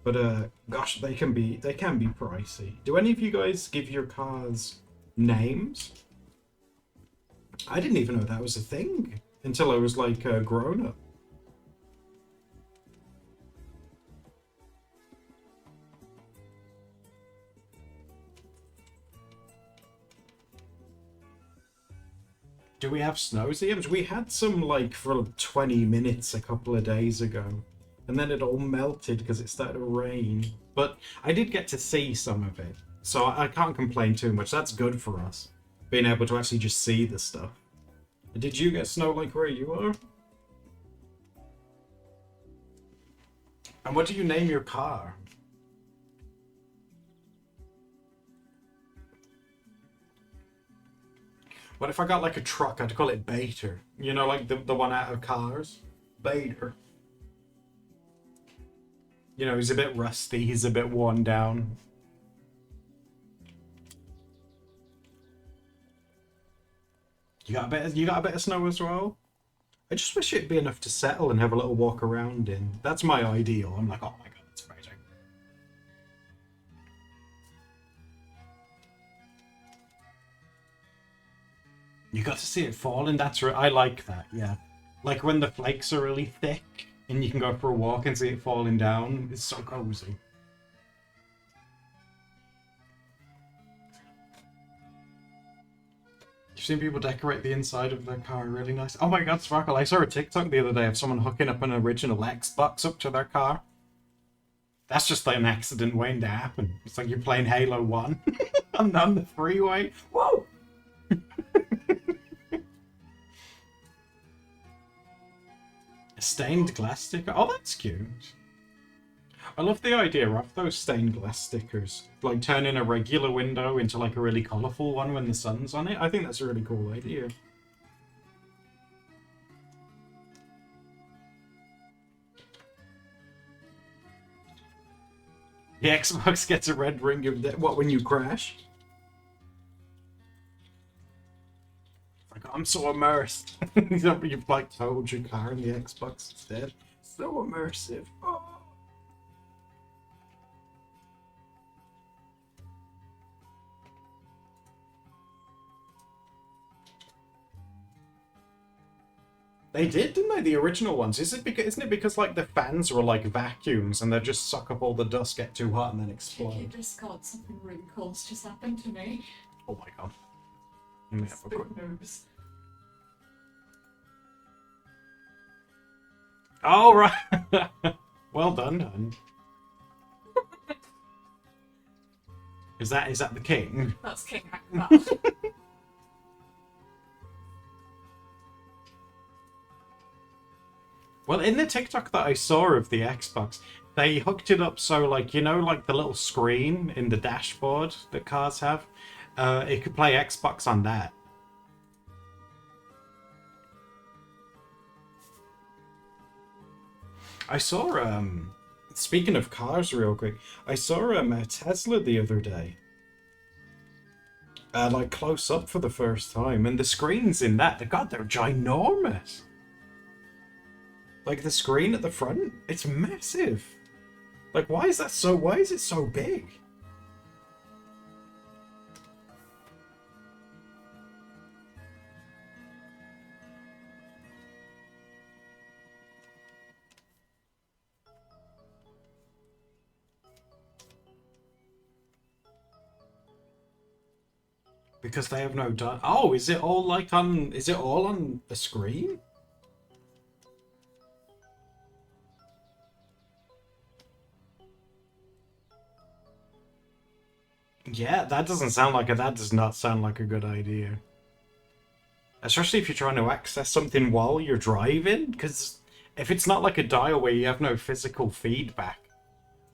But gosh, they can be pricey. Do any of you guys give your cars names? I didn't even know that was a thing until I was like grown up. Do we have snowstorms? We had some like for 20 minutes a couple of days ago. And then it all melted because it started to rain. But I did get to see some of it. So I can't complain too much. That's good for us. Being able to actually just see the stuff. Did you get snow like where you are? And what do you name your car? What if I got like a truck? I'd call it Bater. You know, like the one out of Cars? Bater. You know, he's a bit rusty, he's a bit worn down. You got a bit of snow as well? I just wish it'd be enough to settle and have a little walk around in. That's my ideal. I'm like, oh my god, that's amazing. You got to see it falling. That's right. I like that. Yeah, like when the flakes are really thick and you can go for a walk and see it falling down. It's so cozy. You've seen people decorate the inside of their car really nice. Oh my god, Sparkle! I saw a TikTok the other day of someone hooking up an original Xbox up to their car. That's just like an accident waiting to happen. It's like you're playing Halo 1 on the freeway. Whoa! Stained glass sticker. Oh, that's cute. I love the idea of those stained glass stickers. Like turning a regular window into like a really colourful one when the sun's on it. I think that's a really cool idea. The Xbox gets a red ring of death. What, when you crash? Like, I'm so immersed. You've like totaled your car and the Xbox is dead. So immersive. Oh. They did, didn't they? The original ones. Isn't it because like the fans were like vacuums and they just suck up all the dust, get too hot, and then explode? Discord, something really cool's just happened to me. Oh my god. Let me have a quick news. All right. Well done, done. Is that the king? That's King Akbar. Well, in the TikTok that I saw of the Xbox, they hooked it up so, like, you know, like the little screen in the dashboard that cars have? It could play Xbox on that. I saw, speaking of cars real quick, I saw a Tesla the other day. Like close up for the first time, and the screens in that, God, they're ginormous. Like the screen at the front, it's massive. Like, why is it so big? Because they have no data. Oh, is it all like on? Is it all on the screen? Yeah, that doesn't sound like that does not sound like a good idea. Especially if you're trying to access something while you're driving, because if it's not like a dial where you have no physical feedback,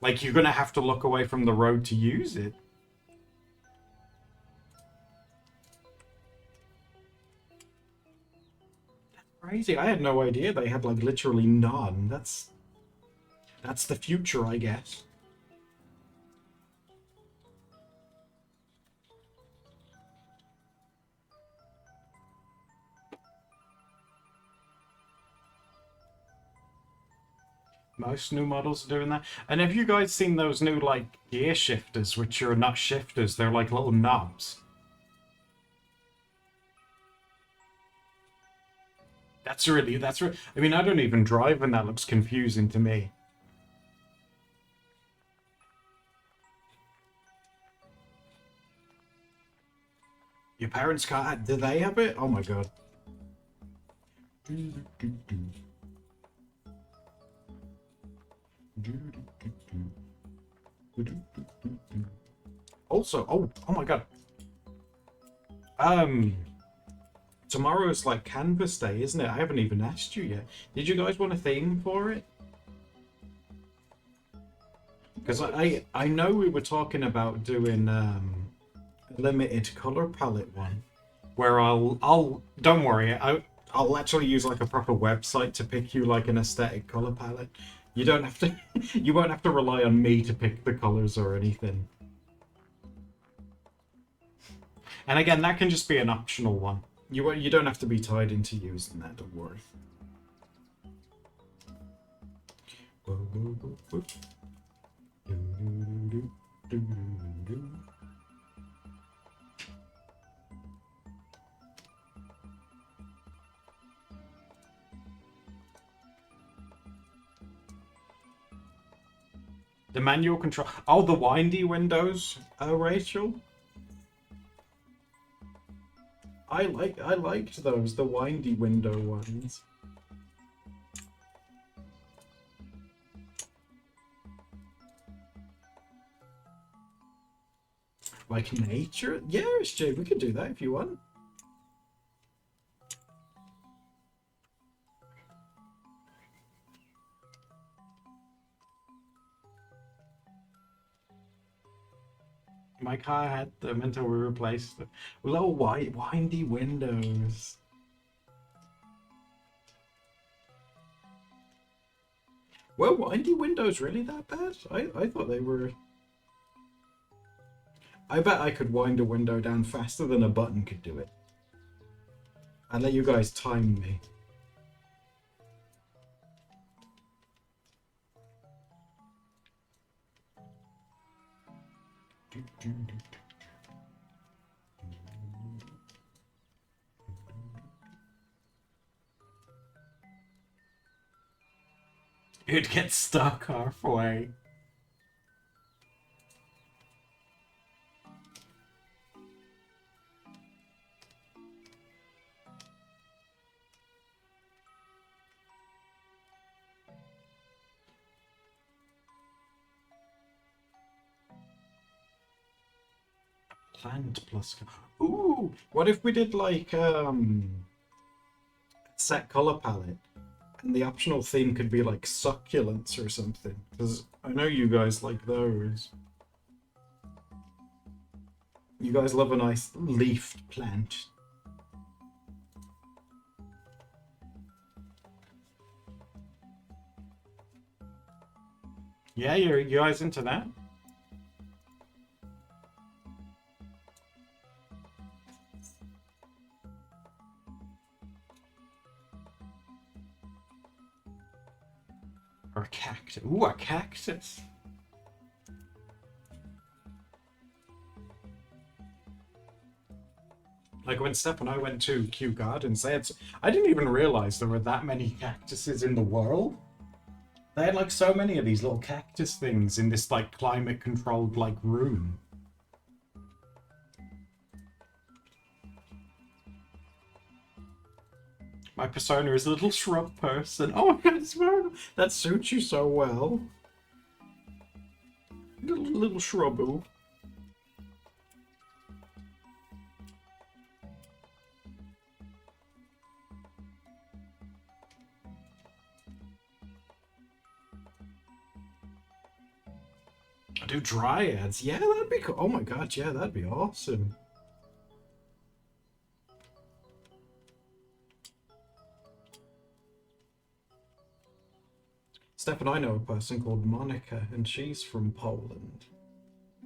like you're gonna have to look away from the road to use it. Crazy. I had no idea they had like literally none. That's the future, I guess. Most new models are doing that. And have you guys seen those new like gear shifters, which are not shifters, they're like little knobs? I mean, I don't even drive and that looks confusing to me. Your parents can't, do they have it? Oh my god. Also, oh my god. Tomorrow's like Canvas Day, isn't it? I haven't even asked you yet. Did you guys want a theme for it? Because I know we were talking about doing a limited color palette one, where I'll don't worry, I'll actually use like a proper website to pick you like an aesthetic color palette. You don't have to you won't have to rely on me to pick the colors or anything. And again, that can just be an optional one. You don't have to be tied into using that, don't worry. The manual control. Oh, the windy windows, Rachel. I liked those, the windy window ones. Like nature? Yeah, SJ, we could do that if you want. My car had them until we replaced them. Little white windy windows. Were windy windows really that bad? I thought they were. I bet I could wind a window down faster than a button could do it. I'd let you guys time me. It gets stuck halfway. Plant plus. Ooh, what if we did like set color palette, And the optional theme could be like succulents or something, because I know you guys like those. You guys love a nice leafed plant. Yeah, you guys into that? Or a cactus. Ooh, a cactus. Like when Steph and I went to Kew Gardens, I didn't even realize there were that many cactuses in the world. They had like so many of these little cactus things in this like climate controlled like room. My persona is a little shrub person. Oh my god, that suits you so well. Little shrubbo. I do dryads. Yeah, that'd be cool. Oh my god, yeah, that'd be awesome. Steph and I know a person called Monica, and she's from Poland.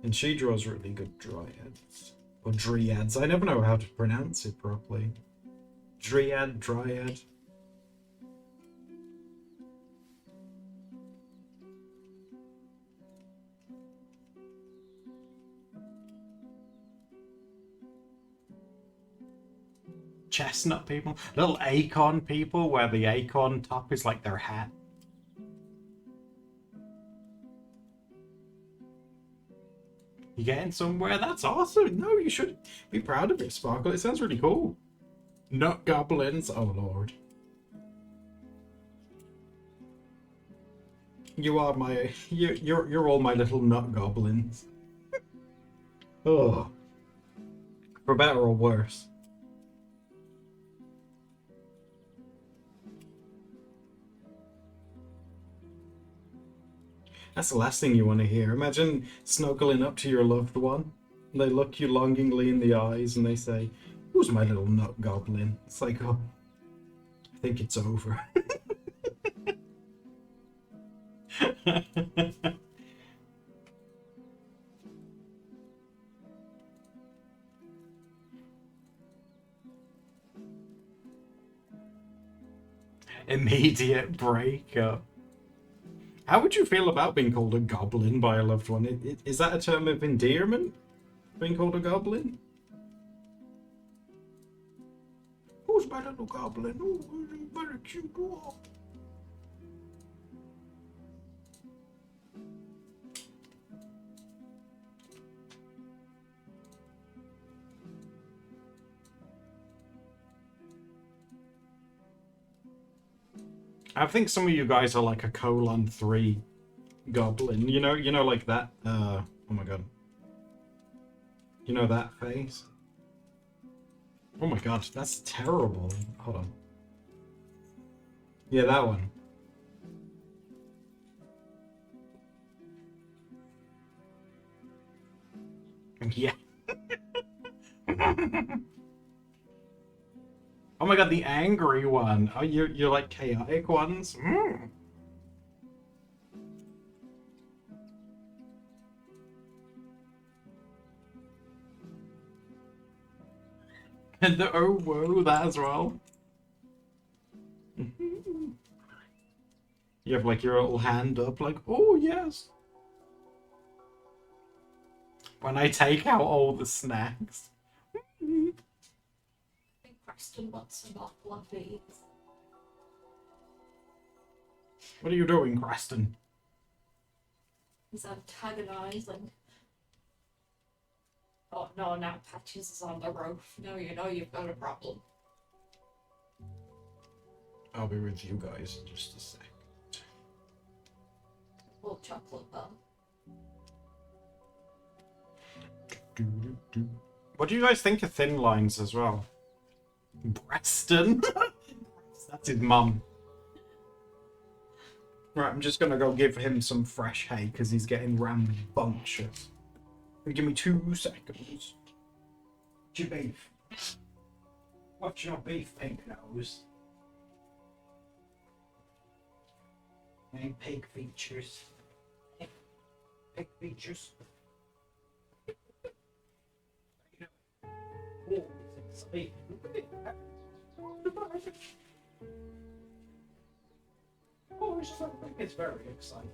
And she draws really good dryads. Or dryads. I never know how to pronounce it properly. Dryad. Chestnut people. Little acorn people, where the acorn top is like their hat. You getting somewhere? That's awesome. No, you should be proud of it, Sparkle. It sounds really cool. Nut goblins. Oh, Lord. You are my... You're all my little nut goblins. Oh. For better or worse. That's the last thing you want to hear. Imagine snuggling up to your loved one. They look you longingly in the eyes and they say, "Who's my little nut goblin?" It's like, oh, I think it's over. Immediate breakup. How would you feel about being called a goblin by a loved one? Is that a term of endearment? Being called a goblin? Who's my little goblin? Oh, very cute. Oh. I think some of you guys are like a :3 goblin. You know, like that. Oh my god. You know that face? Oh my god, that's terrible. Hold on. Yeah, that one. Yeah. Oh my god, the angry one. Oh, you're like chaotic ones. Mm. And the oh whoa, that as well. You have like your little hand up, like, oh yes. When I take out all the snacks. I think Preston wants some more fluffies. What are you doing, Creston? He's antagonising. Oh no, now Patches is on the roof. Now you know you've got a problem. I'll be with you guys in just a sec. Little chocolate bar. What do you guys think of thin lines as well? Preston? That's his mum. Right, I'm just gonna go give him some fresh hay because he's getting rambunctious. Give me 2 seconds. What's your beef? What's your beef, pink nose? Hey, pig features. Hey, pig features. Oh, it's exciting. Oh, it's very exciting.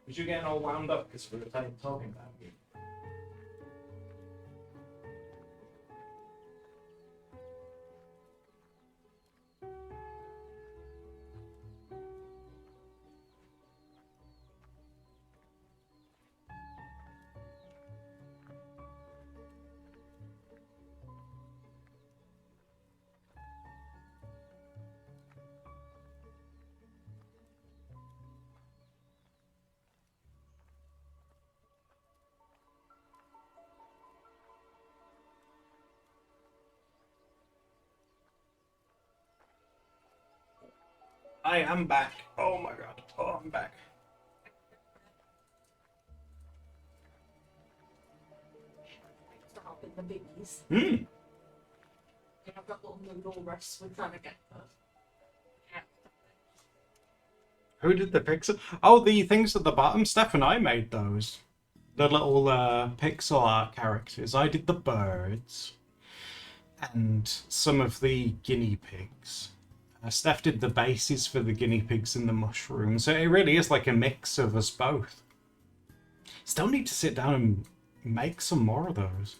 Because you're getting all wound up because we were talking about you. I am back. Oh my god. Oh, I'm back. Start with the biggies. Hmm. And I've got little noodle rests we're trying to get the. Yeah. Who did the pixel? Oh, the things at the bottom. Steph and I made those. The little pixel art characters. I did the birds. And some of the guinea pigs. Steph did the bases for the guinea pigs and the mushrooms. So it really is like a mix of us both. Still need to sit down and make some more of those.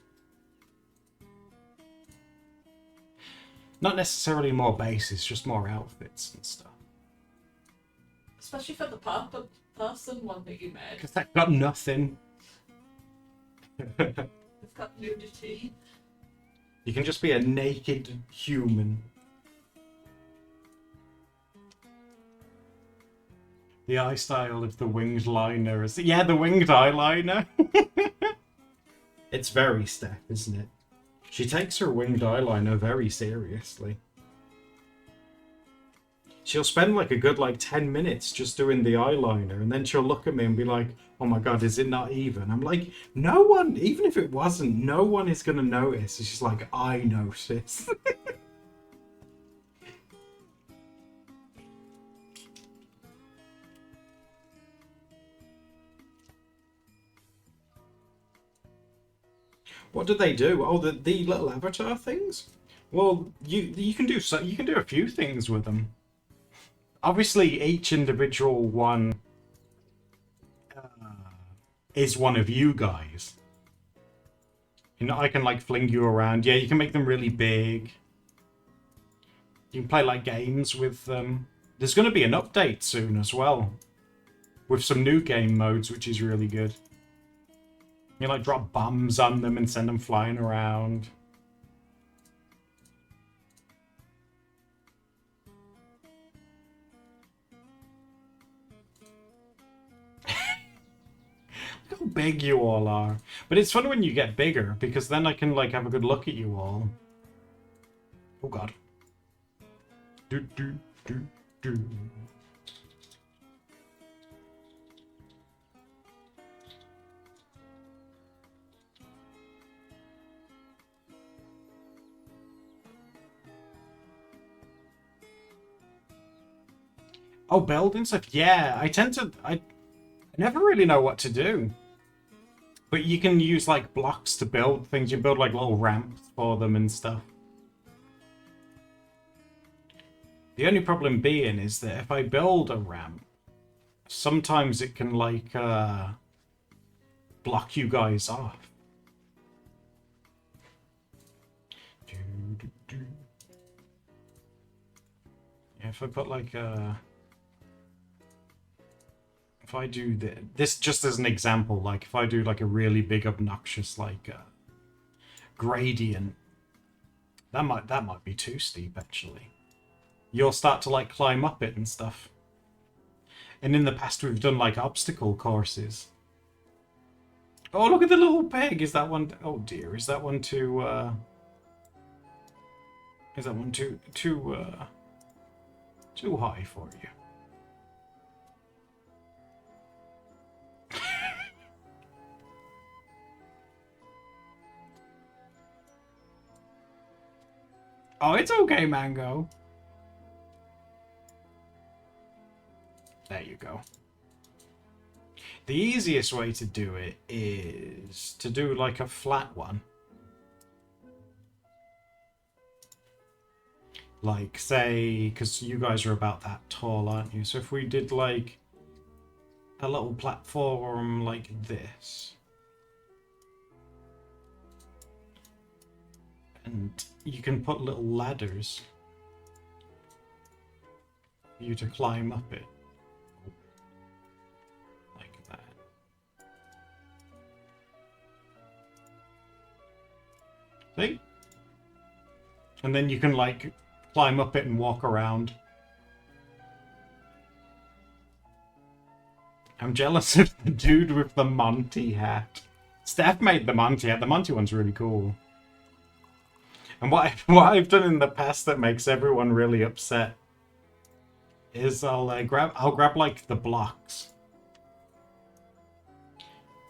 Not necessarily more bases, just more outfits and stuff. Especially for the person one that you made. Because that got nothing. It's got nudity. You can just be a naked human. The eye style of the winged liner is... Yeah, the winged eyeliner. It's very Steph, isn't it? She takes her winged eyeliner very seriously. She'll spend like a good 10 minutes just doing the eyeliner, and then she'll look at me and be like, oh my god, is it not even? I'm like, no one, even if it wasn't, no one is going to notice. And she's like, I notice. What do they do? Oh, the little avatar things? Well, you can do a few things with them. Obviously, each individual one is one of you guys. You know, I can fling you around. Yeah, you can make them really big. You can play games with them. There's going to be an update soon as well, with some new game modes, which is really good. You drop bombs on them and send them flying around. Look how big you all are. But it's fun when you get bigger, because then I can have a good look at you all. Oh god. Do do do do. Oh, building stuff? Yeah, I never really know what to do. But you can use, blocks to build things. You build, little ramps for them and stuff. The only problem being is that if I build a ramp, sometimes it can, block you guys off. Yeah, if I put, if I do this just as an example, if I do a really big obnoxious gradient, that might be too steep actually. You'll start to climb up it and stuff. And in the past we've done obstacle courses. Oh, look at the little peg. Is that one? Oh dear, is that one too? Is that one too high for you? Oh, it's okay, Mango. There you go. The easiest way to do it is to do like a flat one. Like, say, because you guys are about that tall, aren't you? So if we did like a little platform like this. And you can put little ladders for you to climb up it. Like that. See? And then you can like climb up it and walk around. I'm jealous of the dude with the Monty hat. Steph made the Monty hat. The Monty one's really cool. And what I've done in the past that makes everyone really upset is I'll grab like the blocks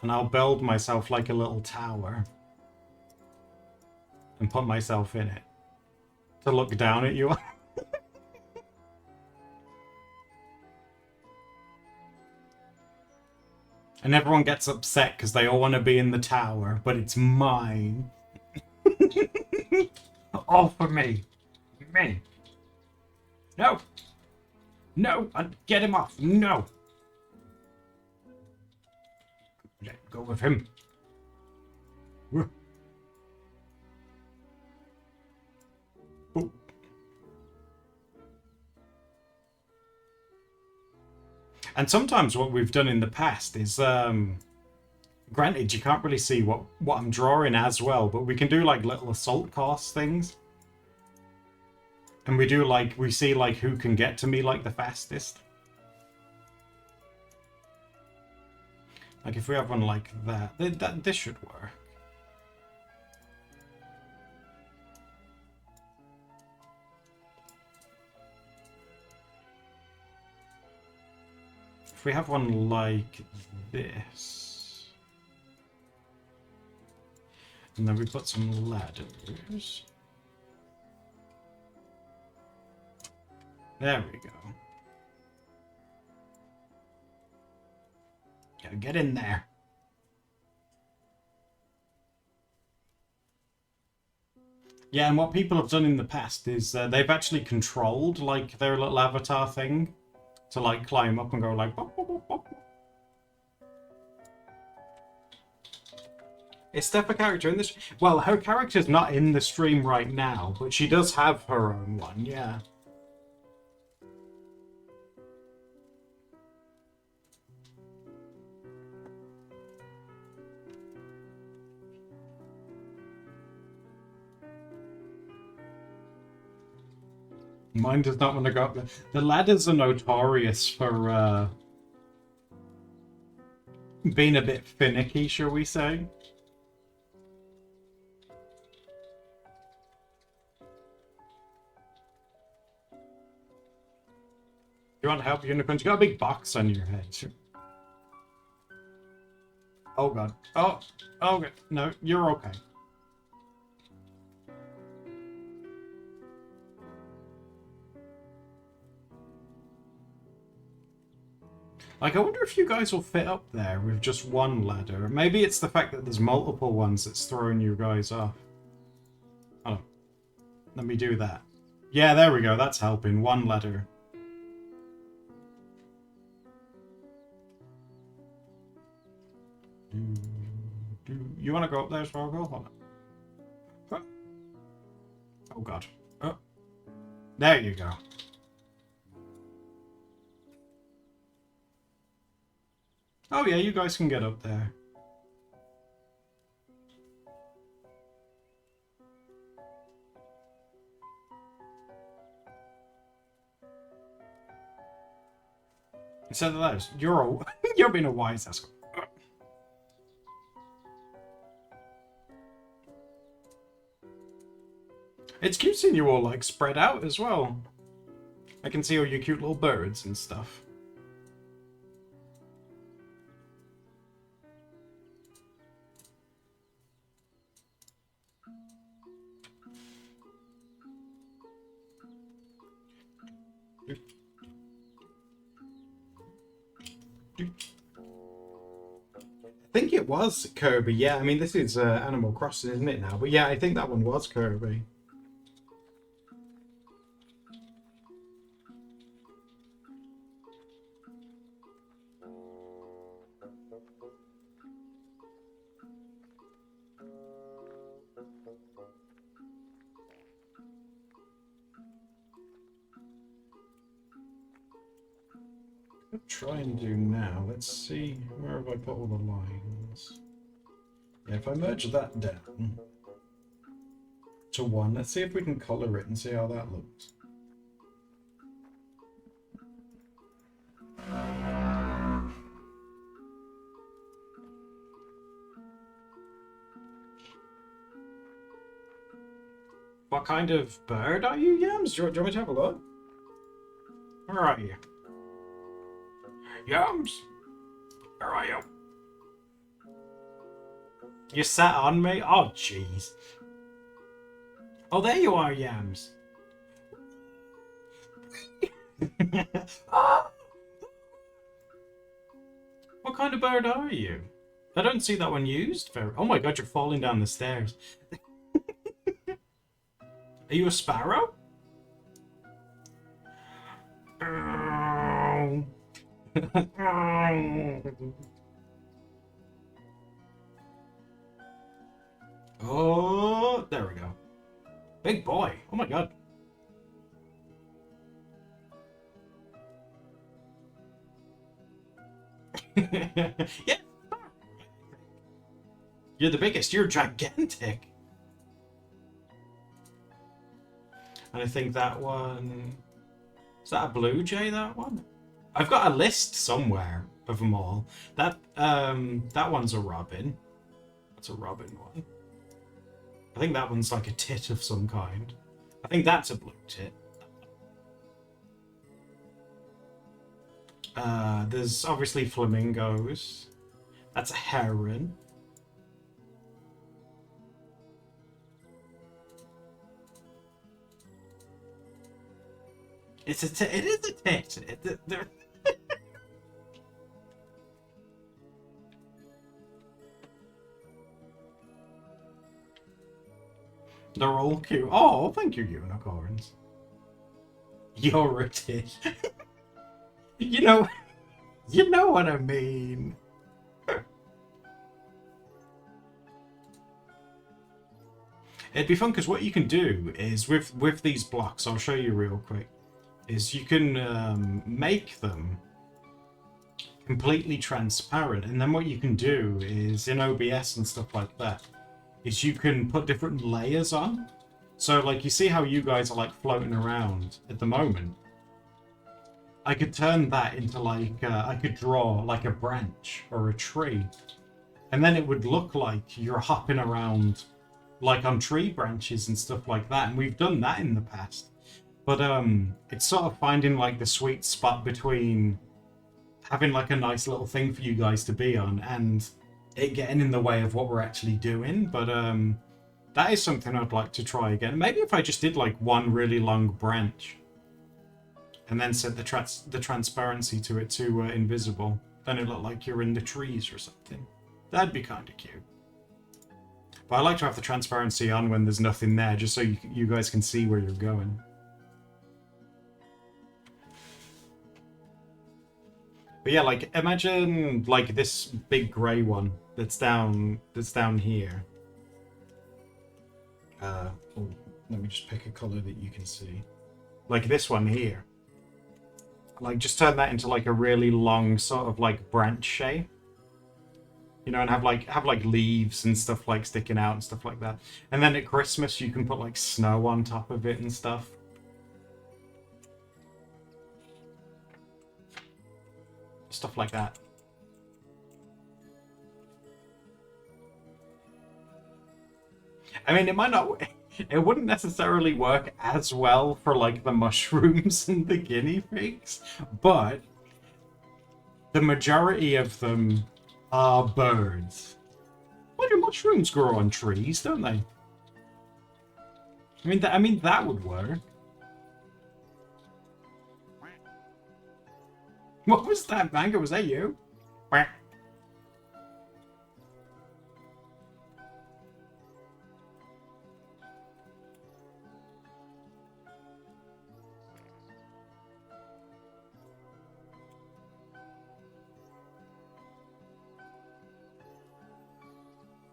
and I'll build myself like a little tower and put myself in it to look down at you. And everyone gets upset because they all want to be in the tower, but it's mine. All for me. Me. No. No. Get him off. No. Let go of him. Oh. And sometimes what we've done in the past is, granted, you can't really see what I'm drawing as well, but we can do like little assault course things. And we do like, we see like who can get to me like the fastest. Like if we have one like that, this should work. If we have one like this, and then we put some ladders. There we go. Gotta get in there. Yeah, and what people have done in the past is they've actually controlled like their little avatar thing to like climb up and go like bop, bop, bop, bop. Is Steph a character in this? Well, her character's not in the stream right now, but she does have her own one, yeah. Mine does not want to go up there. The ladders are notorious for being a bit finicky, shall we say. You want help, unicorns? You got a big box on your head. Oh god. Oh, okay. No, you're okay. Like, I wonder if you guys will fit up there with just one ladder. Maybe it's the fact that there's multiple ones that's throwing you guys off. Oh, let me do that. Yeah, there we go. That's helping. One ladder. You want to go up there as well, girl? Hold on. Oh, God. Oh. There you go. Oh, yeah, you guys can get up there. Instead of those, you're being a wise ass. It's cute seeing you all, like, spread out as well. I can see all your cute little birds and stuff. I think it was Kirby. Yeah, I mean this is Animal Crossing, isn't it now? But yeah, I think that one was Kirby. I'll try and do now. Let's see, where have I put all the lines? Yeah, if I merge that down to 1, let's see if we can color it and see how that looks. What kind of bird are you, Yams? Do you want me to have a look? Where are you? Yams? Where are you? You sat on me? Oh, jeez. Oh, there you are, Yams. Ah! What kind of bird are you? I don't see that one used very... Oh my god, you're falling down the stairs. Are you a sparrow? Oh, there we go. Big boy. Oh my god. Yeah. You're the biggest. You're gigantic. And I think that one... Is that a blue jay, that one? I've got a list somewhere of them all. That one's a robin. That's a robin one. I think that one's like a tit of some kind. I think that's a blue tit. There's obviously flamingos. That's a heron. It's a tit. It is a tit. They're all cute. Oh, thank you, unicorns. You're a tit. You know what I mean. It'd be fun because what you can do is with these blocks, I'll show you real quick, is you can make them completely transparent, and then what you can do is in OBS and stuff like that, is you can put different layers on. So like you see how you guys are like floating around at the moment. I could turn that into like, I could draw like a branch or a tree. And then it would look like you're hopping around like on tree branches and stuff like that. And we've done that in the past. But it's sort of finding like the sweet spot between having like a nice little thing for you guys to be on and it getting in the way of what we're actually doing. But that is something I'd like to try again. Maybe if I just did like one really long branch and then set the transparency to it to invisible, then it looked like you're in the trees or something. That'd be kind of cute. But I like to have the transparency on when there's nothing there, just so you guys can see where you're going. But yeah, like imagine like this big grey one that's down here. Oh, let me just pick a color that you can see. Like this one here. Like just turn that into like a really long sort of like branch shape. You know, and have like leaves and stuff like sticking out and stuff like that. And then at Christmas you can put like snow on top of it and stuff. Stuff like that. I mean, it might not... It wouldn't necessarily work as well for, like, the mushrooms and the guinea pigs, but the majority of them are birds. Why do mushrooms grow on trees, don't they? I mean, that would work. What was that, Mango? Was that you?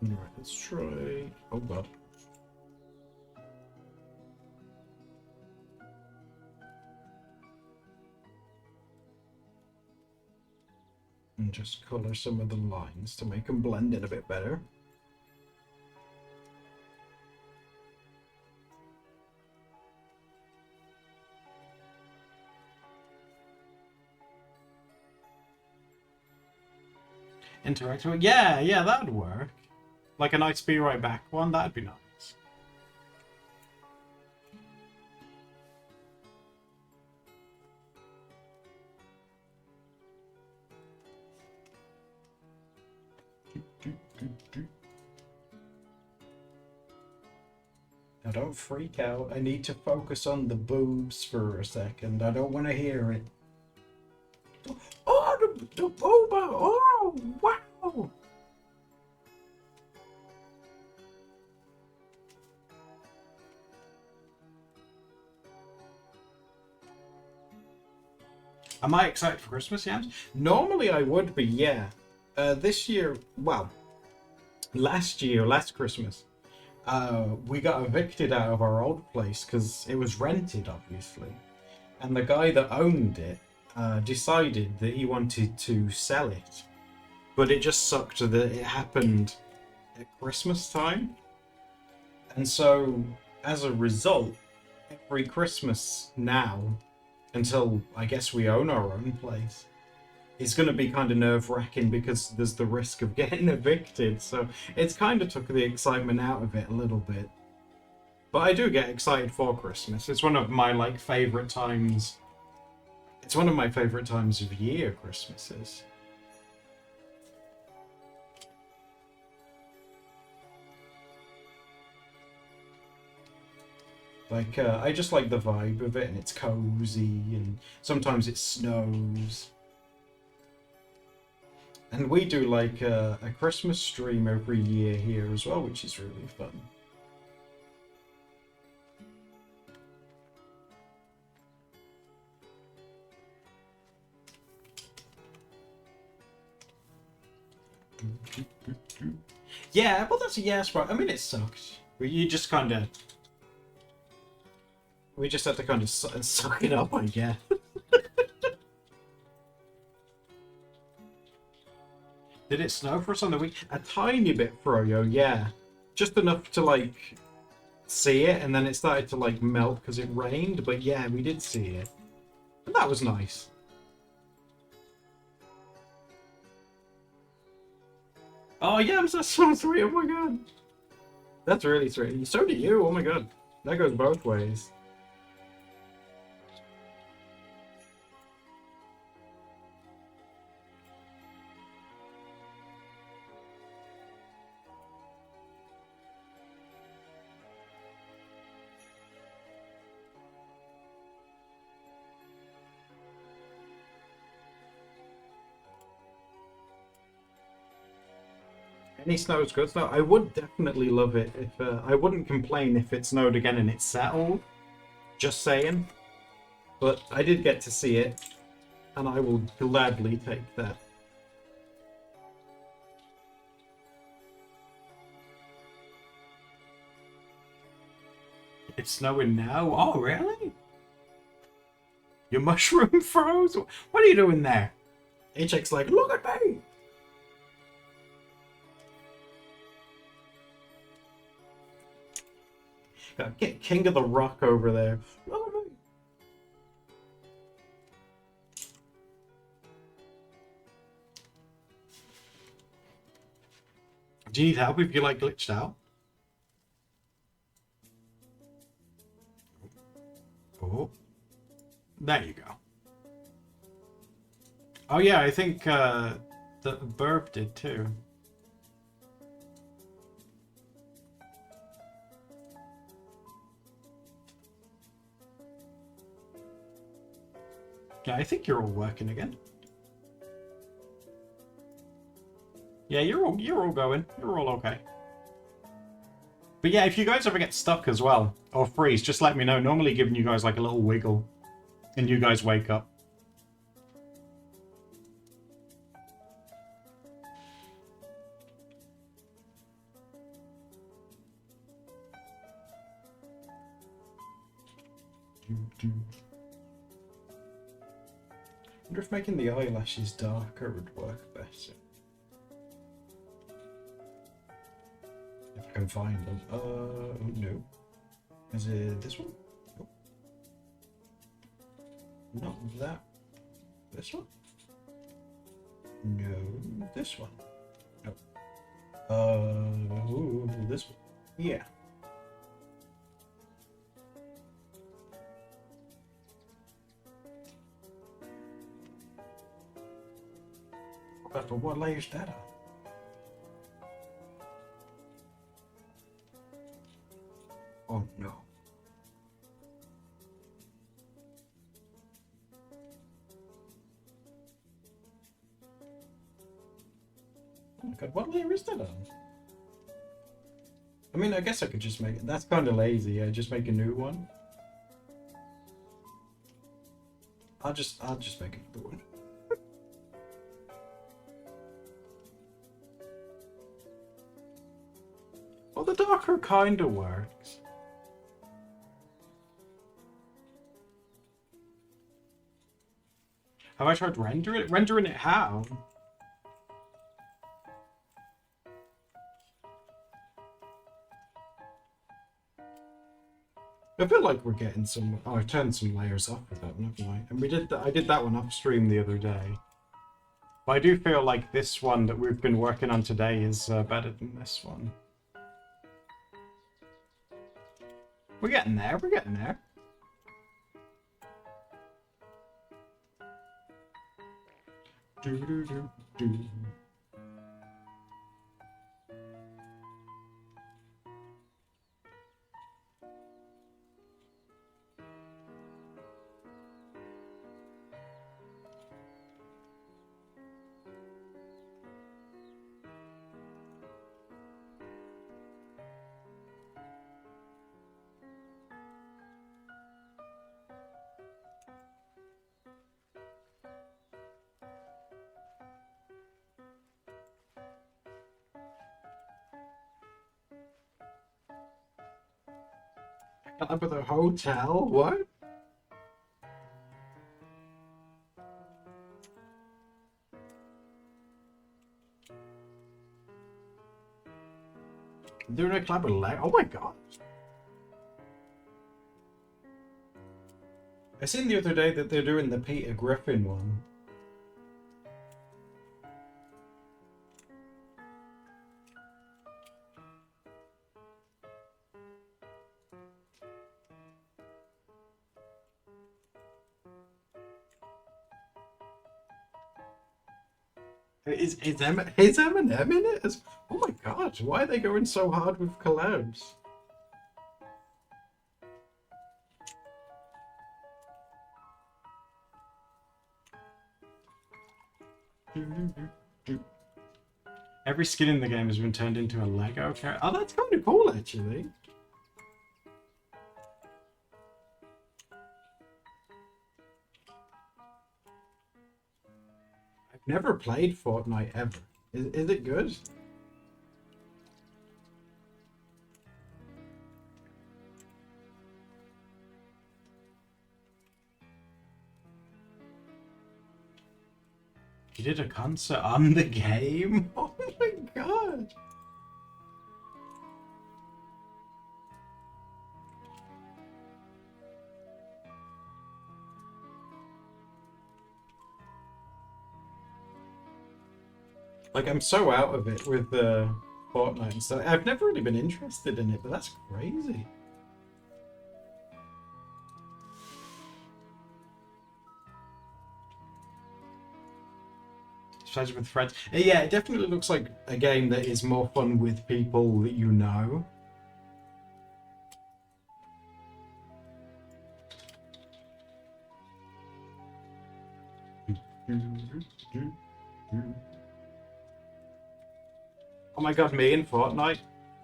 Alright, let's try... Oh god. And just colour some of the lines to make them blend in a bit better. Interactive. Yeah, yeah, that'd work. Like a nice Be Right Back one, that'd be nice. Now don't freak out. I need to focus on the boobs for a second. I don't want to hear it. Oh, the booba! Oh, wow! Am I excited for Christmas yams? Normally I would be, yeah. This year, well, last Christmas, we got evicted out of our old place because it was rented, obviously. And the guy that owned it decided that he wanted to sell it. But it just sucked that it happened at Christmas time. And so, as a result, every Christmas now, until I guess we own our own place, is going to be kind of nerve-wracking because there's the risk of getting evicted. So it's kind of took the excitement out of it a little bit. But I do get excited for Christmas. It's one of my favorite times. It's one of my favorite times of year, Christmases. Like, I just like the vibe of it, and it's cozy, and sometimes it snows. And we do like a Christmas stream every year here as well, which is really fun. Yeah, well that's a yes, right. I mean, it sucks. But you just kind of... We just have to kind of suck it up, I guess. Did it snow for us on the week? A tiny bit, Froyo, yeah. Just enough to, like, see it, and then it started to, like, melt because it rained. But yeah, we did see it. And that was nice. Oh, yeah, I'm so sweet. Oh, my God. That's really sweet. So do you. Oh, my God. That goes both ways. Any snow is good snow. I would definitely love it if I wouldn't complain if it snowed again and it settled. Just saying. But I did get to see it, and I will gladly take that. It's snowing now? Oh, really? Your mushroom froze? What are you doing there? HX's like, look at me! Get King of the Rock over there. Look at me! Do you need help if you glitched out? Oh. There you go. Oh yeah, I think the burp did too. Yeah, I think you're all working again. Yeah, you're all going. You're all okay. But yeah, if you guys ever get stuck as well, or freeze, just let me know. Normally giving you guys like a little wiggle, and you guys wake up. Wonder if making the eyelashes darker would work better. If I can find them. No. Is it this one? Nope. Not that. This one? No. This one? Nope. This one? Yeah. But what layer's that on? Oh no. Oh my god, what layer is that on? I mean, I guess I could just make it. That's kind of lazy. Yeah, just make a new one. I'll just make another one. Well, the darker kind of works. Have I tried rendering it? Rendering it how? I feel like we're getting some. Oh, I turned some layers off with that one, haven't I? And we did that. I did that one off stream the other day. But I do feel like this one that we've been working on today is better than this one. We're getting there. We're getting there. Do do do do. Up at the hotel? What? Doing a club with leg? Oh my god. I seen the other day that they're doing the Peter Griffin one. Is Eminem in it? Oh my god, why are they going so hard with collabs? Every skin in the game has been turned into a Lego character. Oh, that's kind of cool, actually. I've never played Fortnite ever. Is it good? You did a concert on the game? Oh my god! Like, I'm so out of it with Fortnite and stuff. I've never really been interested in it, but that's crazy. Especially with friends. Yeah, it definitely looks like a game that is more fun with people that you know. Oh my god, me in Fortnite?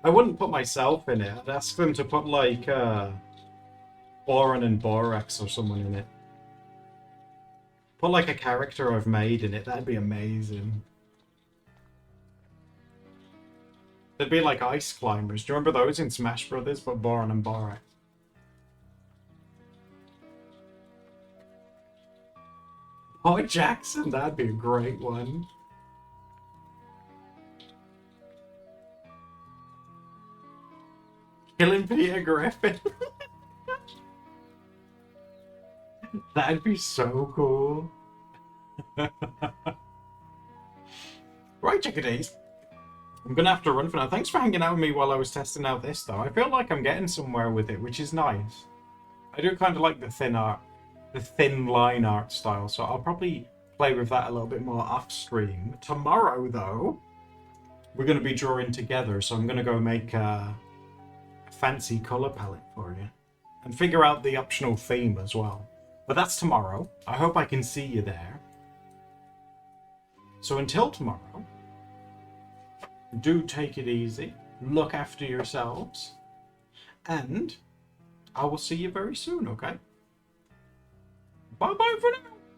I wouldn't put myself in it. I'd ask them to put like Boron and Borax or someone in it. Put like a character I've made in it. That'd be amazing. They'd be like ice climbers. Do you remember those in Smash Brothers? But Boron and Borax. Samuel Jackson, that'd be a great one. Killing Peter Griffin. That'd be so cool. Right, chickadees. I'm gonna have to run for now. Thanks for hanging out with me while I was testing out this, though. I feel like I'm getting somewhere with it, which is nice. I do kind of like the thin art, the thin line art style, so I'll probably play with that a little bit more off stream. Tomorrow, though, we're going to be drawing together, so I'm going to go make a fancy colour palette for you and figure out the optional theme as well. But that's tomorrow. I hope I can see you there. So until tomorrow, do take it easy, look after yourselves, and I will see you very soon, okay? Bye-bye for now.